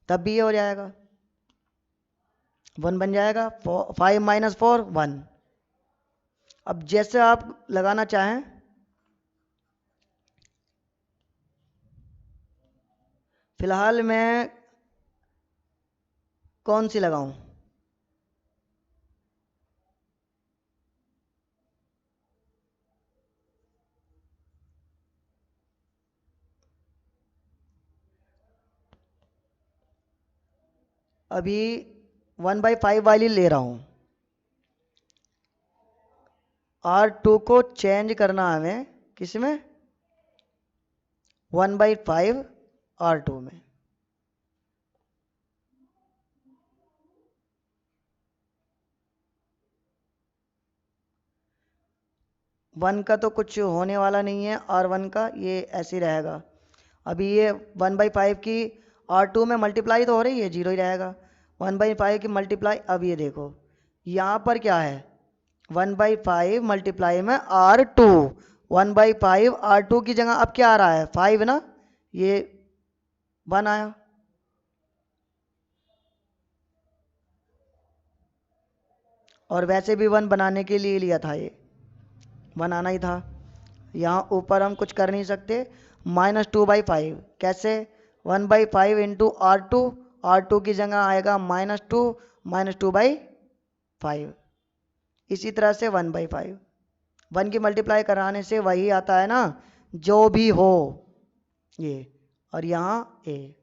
तब भी ये हो जाएगा, 1 बन जाएगा। 5 - 4 1। अब जैसे आप लगाना चाहें, फिलहाल मैं कौन सी लगाऊं, अभी 1/5 वाली ले रहा हूं। R2 को चेंज करना हमें किसमें, 1/5 R2 में। वन का तो कुछ होने वाला नहीं है, R1 का ये ऐसे ही रहेगा। अभी ये 1/5 की R2 में मल्टीप्लाई तो हो रही है, 0 ही रहेगा। 1/5 की मल्टीप्लाई, अब ये देखो यहाँ पर क्या है, 1/5 मल्टीप्लाई में R2, 1/5 R2 की जगह अब क्या आ रहा है, 5 ना, ये 1 आया। और वैसे भी 1 बनाने के लिए लिया था, ये 1 आना ही था। यहाँ ऊपर हम कुछ कर नहीं सकते, -2/5 कैसे, 1/5 इंटू R2 की जगह आएगा -2 इसी तरह से 1/5 1 की मल्टीप्लाई कराने से वही आता है ना जो भी हो ये, और यहाँ ए।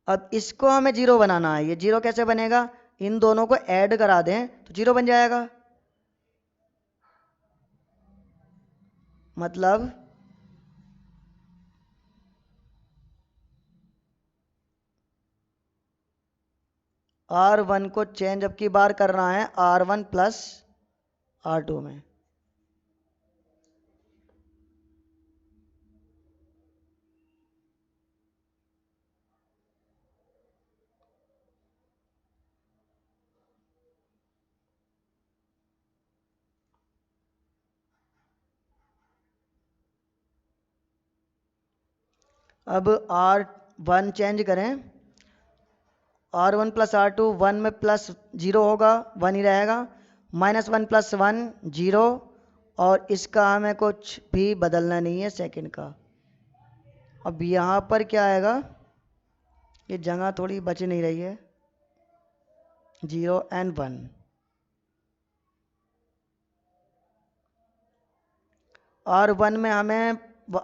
अब इसको हमें जीरो बनाना है। ये जीरो कैसे बनेगा, इन दोनों को ऐड करा दें तो जीरो बन जाएगा। मतलब R1 को चेंज अब की बार करना है R1 प्लस R2 में। अब R1 चेंज करें, R1 प्लस R2 1 में प्लस 0 होगा, 1 ही रहेगा, -1 + 1 0, और इसका हमें कुछ भी बदलना नहीं है सेकंड का। अब यहाँ पर क्या आएगा, ये जगह थोड़ी बच नहीं रही है, 0 और 1। R1 में हमें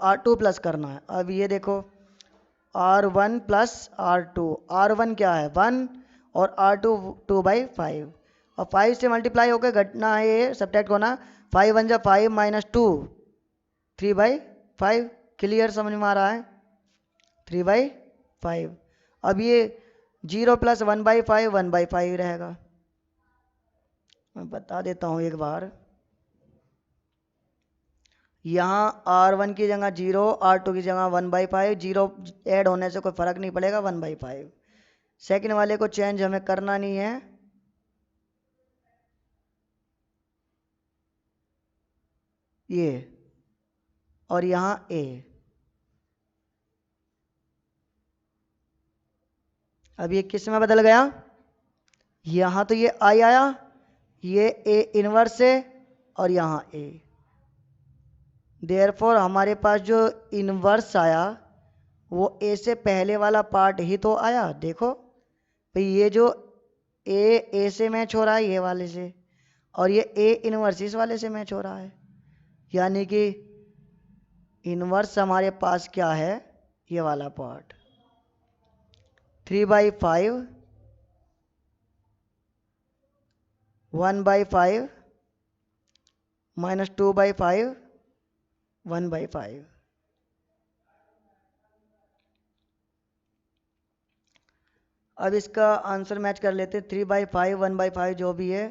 R2 प्लस करना है। अब ये देखो R1 प्लस R2, R1 क्या है 1 और R2 2/5, और 5 से मल्टीप्लाई होकर घटना है ये सब्ट्रैक्ट होना, 5 1 जा 5 -2 3/5। क्लियर, समझ में आ रहा है, 3/5। अब ये 0 प्लस 1/5 1/5 रहेगा। मैं बता देता हूँ एक बार, यहाँ R1 की जगह 0, R2 की जगह 1/5, 0 ऐड होने से कोई फर्क नहीं पड़ेगा, 1/5। सेकंड वाले को चेंज हमें करना नहीं है, ये, और यहाँ A। अब ये किस में बदल गया, यहाँ तो ये I आया, ये A इनवर्स है, और यहाँ A। देयरफॉर हमारे पास जो इनवर्स आया वो A से पहले वाला पार्ट ही तो आया। देखो भाई, ये जो A से मैच हो रहा है ये वाले से, और ये A इनवर्स इस वाले से मैच हो रहा है, यानी कि इनवर्स हमारे पास क्या है, ये वाला पार्ट 3/5 1/5 -2/5 1/5। अब इसका आंसर मैच कर लेते, 3/5 1/5 जो भी है।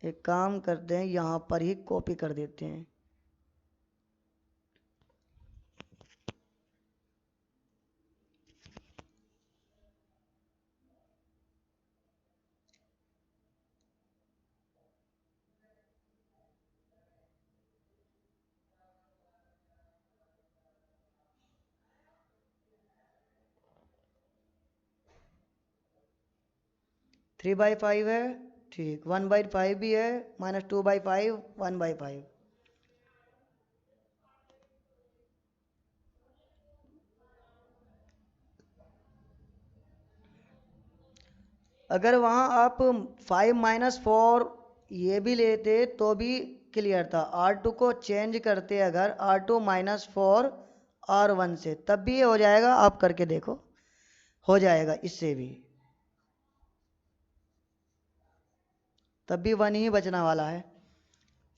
एक काम करते हैं, यहाँ पर ही कॉपी कर देते हैं। (3/5) है, ठीक, 1/5 भी है, -2/5 1/5। अगर वहाँ आप 5 - 4 ये भी लेते तो भी क्लियर था। R2 को चेंज करते अगर R2 -4 R1 से, तब भी ये हो जाएगा। आप करके देखो, हो जाएगा इससे भी, तब भी 1 ही बचने वाला है।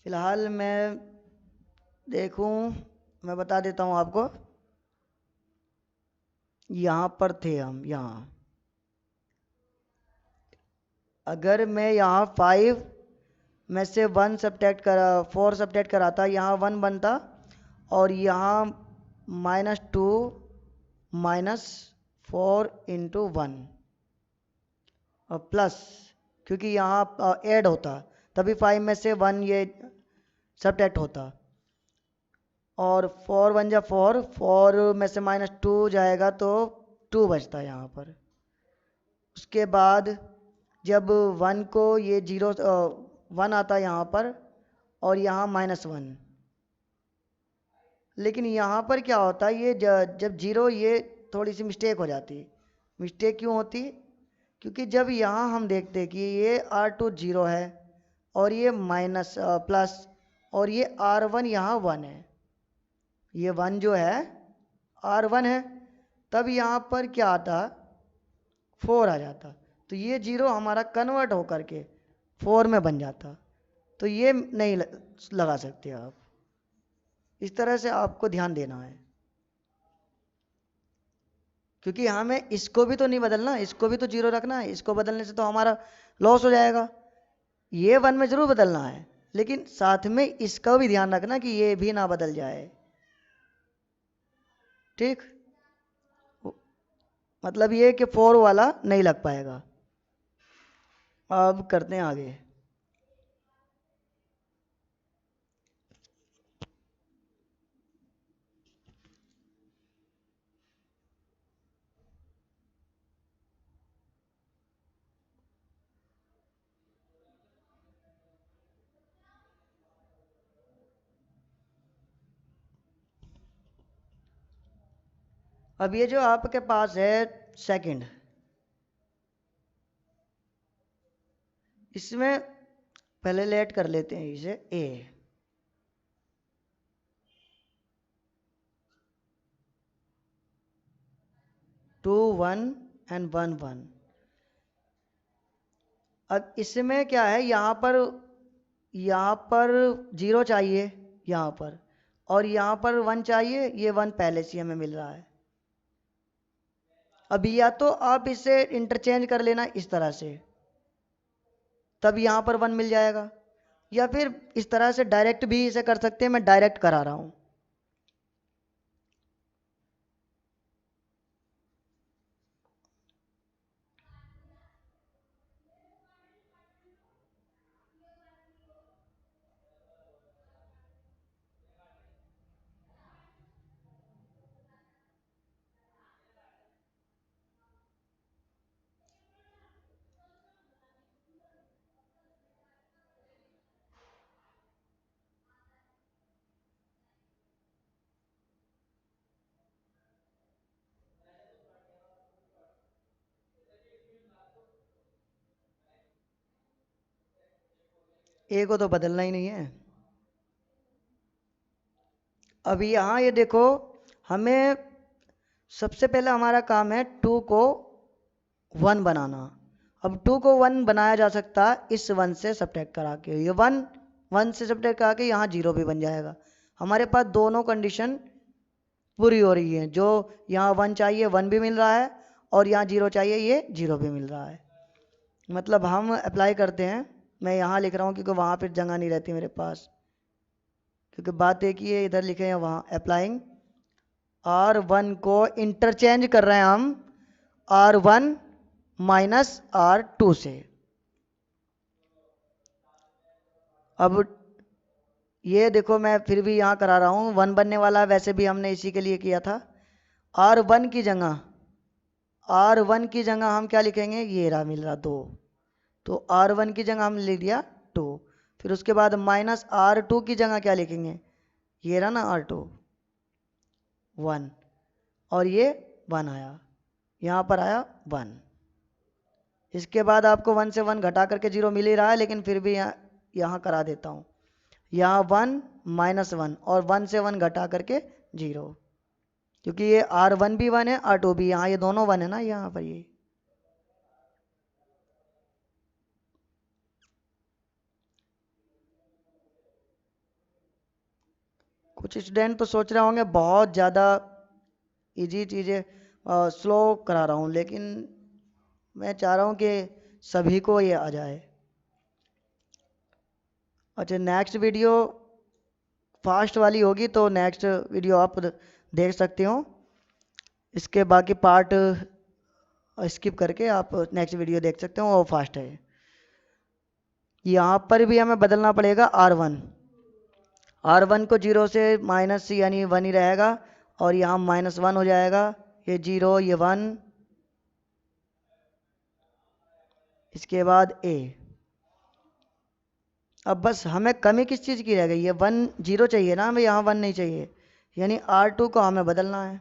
फिलहाल मैं देखूं, मैं बता देता हूँ आपको। यहाँ पर थे हम, यहाँ अगर मैं यहाँ 5 में से 1 सब्ट्रैक्ट करा, 4 सब्ट्रैक्ट कराता, यहाँ 1 बनता, और यहाँ -2 -4 × 1 और प्लस, क्योंकि यहाँ ऐड होता तभी 5 में से 1 ये सब्ट्रैक्ट होता, और 4 1 जा 4, 4 में से -2 जाएगा तो 2 बचता है यहाँ पर। उसके बाद जब 1 को ये 0 1 आता है यहाँ पर, और यहाँ -1, लेकिन यहाँ पर क्या होता है, ये जब जीरो, ये थोड़ी सी मिस्टेक हो जाती है। मिस्टेक क्यों होती? क्योंकि जब यहाँ हम देखते हैं कि ये R2 जीरो है और ये माइनस प्लस, और ये R1 यहाँ वन है, ये वन जो है R1 है, तब यहाँ पर क्या आता, 4 आ जाता। तो ये जीरो हमारा कन्वर्ट होकर के 4 में बन जाता। तो ये नहीं लगा सकते आप। इस तरह से आपको ध्यान देना है, क्योंकि हमें इसको भी तो नहीं बदलना, इसको भी तो जीरो रखना है। इसको बदलने से तो हमारा लॉस हो जाएगा। ये वन में जरूर बदलना है, लेकिन साथ में इसका भी ध्यान रखना कि ये भी ना बदल जाए। ठीक, मतलब ये कि 4 वाला नहीं लग पाएगा। अब करते हैं आगे। अब ये जो आपके पास है सेकंड, इसमें पहले लेट कर लेते हैं इसे ए। 2 1 एंड 1 1। अब इसमें क्या है, यहाँ पर जीरो चाहिए यहाँ पर, और यहाँ पर वन चाहिए। ये वन पहले से हमें मिल रहा है। अब या तो आप इसे इंटरचेंज कर लेना इस तरह से, तब यहाँ पर वन मिल जाएगा, या फिर इस तरह से डायरेक्ट भी इसे कर सकते हैं। मैं डायरेक्ट करा रहा हूँ। ए को तो बदलना ही नहीं है। अब यहाँ ये देखो, हमें सबसे पहले हमारा काम है 2 को 1 बनाना। अब 2 को 1 बनाया जा सकता है इस 1 से सब्ट्रैक्ट करा के। ये 1 1 से सब्ट्रैक्ट करा के यहाँ जीरो भी बन जाएगा। हमारे पास दोनों कंडीशन पूरी हो रही है। जो यहाँ 1 चाहिए 1 भी मिल रहा है, और यहाँ जीरो चाहिए ये जीरो भी मिल रहा है। मतलब हम अप्लाई करते हैं। मैं यहाँ लिख रहा हूँ क्योंकि वहाँ पर जगह नहीं रहती मेरे पास, क्योंकि बात एक ही है। इधर लिखे हैं वहाँ अप्लाइंग R1 को इंटरचेंज कर रहे हैं हम R1 माइनस R2 से। अब ये देखो, मैं फिर भी यहाँ करा रहा हूँ, 1 बनने वाला है। वैसे भी हमने इसी के लिए किया था। R1 की जगह हम क्या लिखेंगे, ये रहा मिल रहा 2। तो R1 की जगह हम लिख दिया 2। फिर उसके बाद माइनस R2 की जगह क्या लिखेंगे, ये रहा ना R2 1, और ये 1 आया, यहाँ पर आया 1। इसके बाद आपको 1 से 1 घटा करके जीरो मिल ही रहा है, लेकिन फिर भी यहाँ करा देता हूँ। यहाँ 1 माइनस 1, और 1 से 1 घटा करके जीरो, क्योंकि ये R1 भी 1 है R2 भी, यहाँ ये दोनों 1 है ना यहाँ पर। ये कुछ स्टूडेंट तो सोच रहे होंगे बहुत ज़्यादा इजी चीज़ें स्लो करा रहा हूँ, लेकिन मैं चाह रहा हूँ कि सभी को ये आ जाए। अच्छा, नेक्स्ट वीडियो फास्ट वाली होगी, तो नेक्स्ट वीडियो आप देख सकते हो। इसके बाकी पार्ट स्किप करके आप नेक्स्ट वीडियो देख सकते हो, वो फास्ट है। यहाँ पर भी हमें बदलना पड़ेगा R1 को जीरो से माइनस यानी 1 ही रहेगा, और यहाँ माइनस 1 हो जाएगा। ये जीरो, ये 1, इसके बाद A। अब बस हमें कमी किस चीज़ की रह गई है, 1 जीरो चाहिए ना हमें, यहाँ 1 नहीं चाहिए। यानी R2 को हमें बदलना है।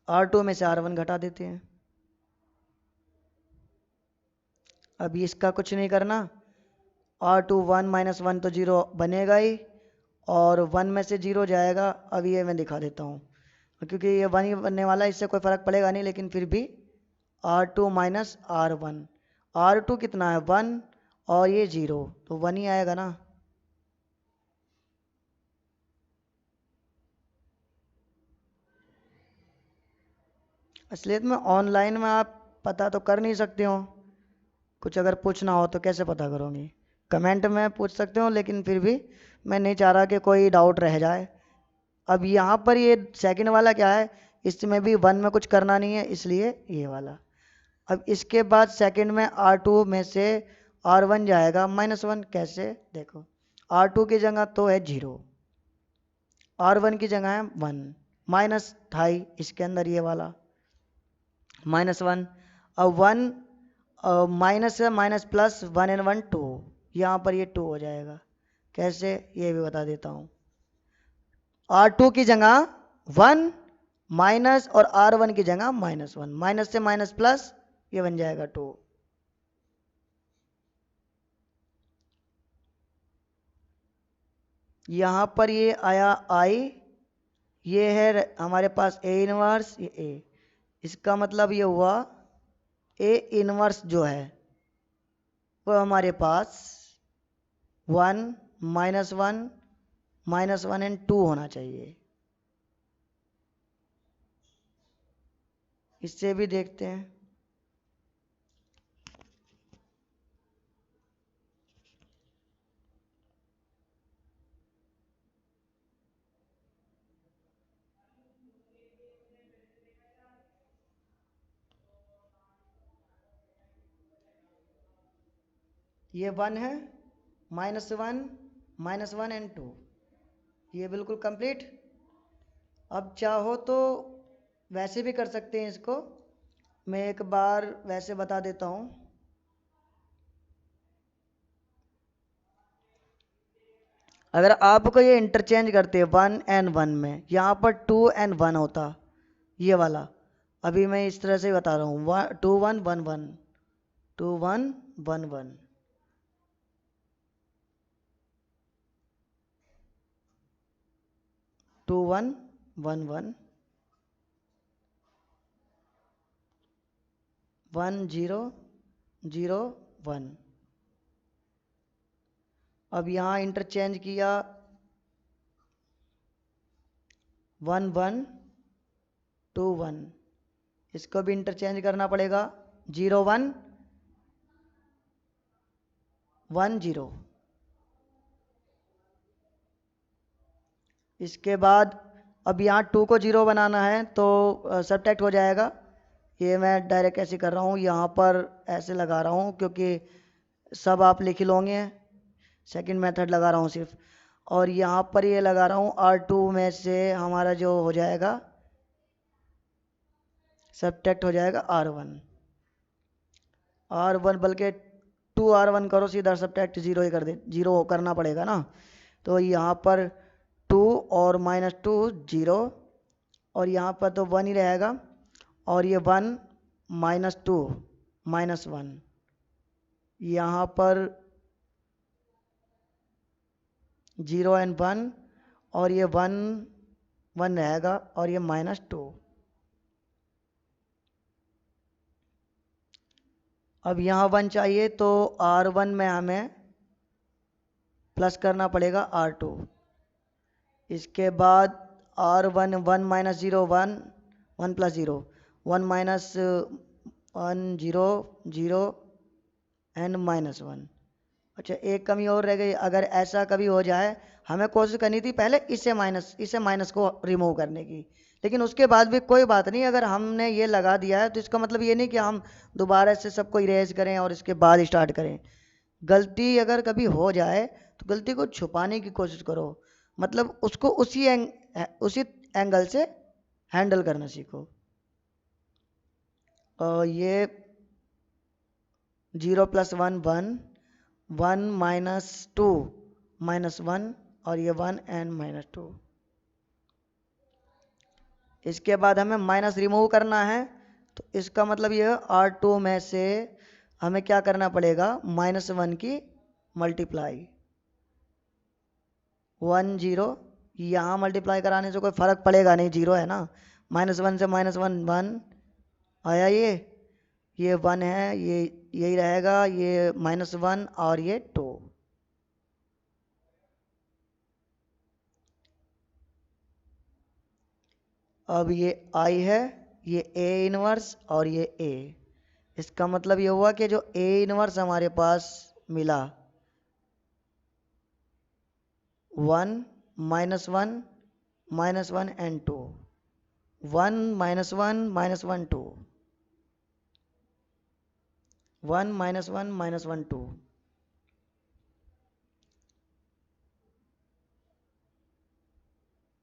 R2 में से R1 घटा देते हैं। अभी इसका कुछ नहीं करना, R2 1 माइनस 1 तो 0 बनेगा ही, और 1 में से 0 जाएगा। अब ये मैं दिखा देता हूँ, क्योंकि ये 1 ही बनने वाला है, इससे कोई फ़र्क पड़ेगा नहीं, लेकिन फिर भी R2 माइनस R1, R2 कितना है 1 और ये 0, तो 1 ही आएगा ना। असलियत में ऑनलाइन में आप पता तो कर नहीं सकते हो, कुछ अगर पूछना हो तो कैसे पता करोगे? कमेंट में पूछ सकते हो, लेकिन फिर भी मैं नहीं चाह रहा कि कोई डाउट रह जाए। अब यहाँ पर ये सेकंड वाला क्या है, इसमें भी 1 में कुछ करना नहीं है, इसलिए ये वाला। अब इसके बाद सेकंड में R2 में से R1 जाएगा -1, कैसे देखो, R2 की जगह तो है 0, R1 की जगह है 1, माइनस था ही इसके अंदर ये वाला -1। अब 1 माइनस है, माइनस प्लस 1 एंड 1 2, यहाँ पर ये 2 हो जाएगा। कैसे, ये भी बता देता हूँ। R2 की जगह 1 माइनस और R1 की जगह -1, माइनस से माइनस प्लस, ये बन जाएगा 2। यहाँ पर ये आया I, ये है हमारे पास A इनवर्स, ये A, इसका मतलब ये हुआ A इनवर्स जो है वो हमारे पास 1 -1 एंड 2 होना चाहिए। इससे भी देखते हैं। ये 1 है, -1 एंड 2, ये बिल्कुल कंप्लीट। अब चाहो तो वैसे भी कर सकते हैं इसको, मैं एक बार वैसे बता देता हूँ। अगर आपको ये इंटरचेंज करते 1 एंड 1 में, यहाँ पर 2 एंड 1 होता, ये वाला। अभी मैं इस तरह से बता रहा हूँ, 2 1 1 1, 2 1 1 1, 2 1 1 1, 1 0 0 1। अब यहाँ इंटरचेंज किया 1 1 2 1, इसको भी इंटरचेंज करना पड़ेगा 0 1 1 0। इसके बाद अब यहाँ 2 को 0 बनाना है तो सबट्रैक्ट हो जाएगा। ये मैं डायरेक्ट ऐसे कर रहा हूँ, यहाँ पर ऐसे लगा रहा हूँ क्योंकि सब आप लिख लोगे, सेकंड मेथड लगा रहा हूँ सिर्फ। और यहाँ पर ये लगा रहा हूँ R2 में से हमारा जो हो जाएगा सबट्रैक्ट हो जाएगा R1, बल्कि 2R1 करो, सीधा सबट्रैक्ट 0 ही कर दे, 0 करना पड़ेगा ना। तो यहाँ पर 2 और -2 0, और यहाँ पर तो 1 ही रहेगा, और ये 1 -2 -1, यहाँ पर 0 एंड 1, और ये 1 1 रहेगा, और ये -2। अब यहाँ 1 चाहिए तो R1 में हमें प्लस करना पड़ेगा R2। इसके बाद R1 1 -0 1 1 + 0 1 -1 0 0 एंड -1। अच्छा, एक कमी और रह गई, अगर ऐसा कभी हो जाए, हमें कोशिश करनी थी पहले इसे माइनस को रिमूव करने की, लेकिन उसके बाद भी कोई बात नहीं, अगर हमने ये लगा दिया है तो इसका मतलब ये नहीं कि हम दोबारा से सबको इरेज करें और इसके बाद स्टार्ट करें। गलती अगर कभी हो जाए तो गलती को छुपाने की कोशिश करो, मतलब उसको उसी एंगल से हैंडल करना सीखो। और ये 0 + 1 1, 1 - 2 -1, और ये 1 and -2। इसके बाद हमें माइनस रिमूव करना है, तो इसका मतलब ये R2 में से हमें क्या करना पड़ेगा, -1 की मल्टीप्लाई। 1 0, यहाँ मल्टीप्लाई कराने से कोई फर्क पड़ेगा नहीं, 0 है ना। -1 से -1 1 आया, ये 1 है, ये यही रहेगा, ये -1 और ये 2। अब ये I है, ये A इनवर्स और ये A। इसका मतलब ये हुआ कि जो A इनवर्स हमारे पास मिला 1 -1 -1 and 2, 1 -1 -1 2, 1 -1 -1 2,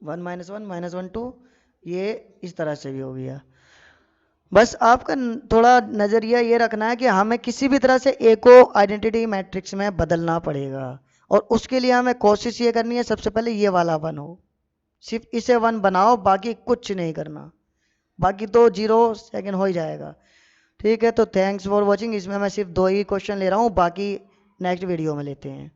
1 -1 -1 2, ये इस तरह से भी हो गया। बस आपका थोड़ा नज़रिया ये रखना है कि हमें किसी भी तरह से ए को आइडेंटिटी मैट्रिक्स में बदलना पड़ेगा, और उसके लिए हमें कोशिश ये करनी है सबसे पहले ये वाला 1 हो, सिर्फ इसे 1 बनाओ, बाकी कुछ नहीं करना, बाकी तो 0 सेकंड हो ही जाएगा। ठीक है, तो थैंक्स फॉर वॉचिंग। इसमें मैं सिर्फ 2 ही क्वेश्चन ले रहा हूँ, बाकी नेक्स्ट वीडियो में लेते हैं।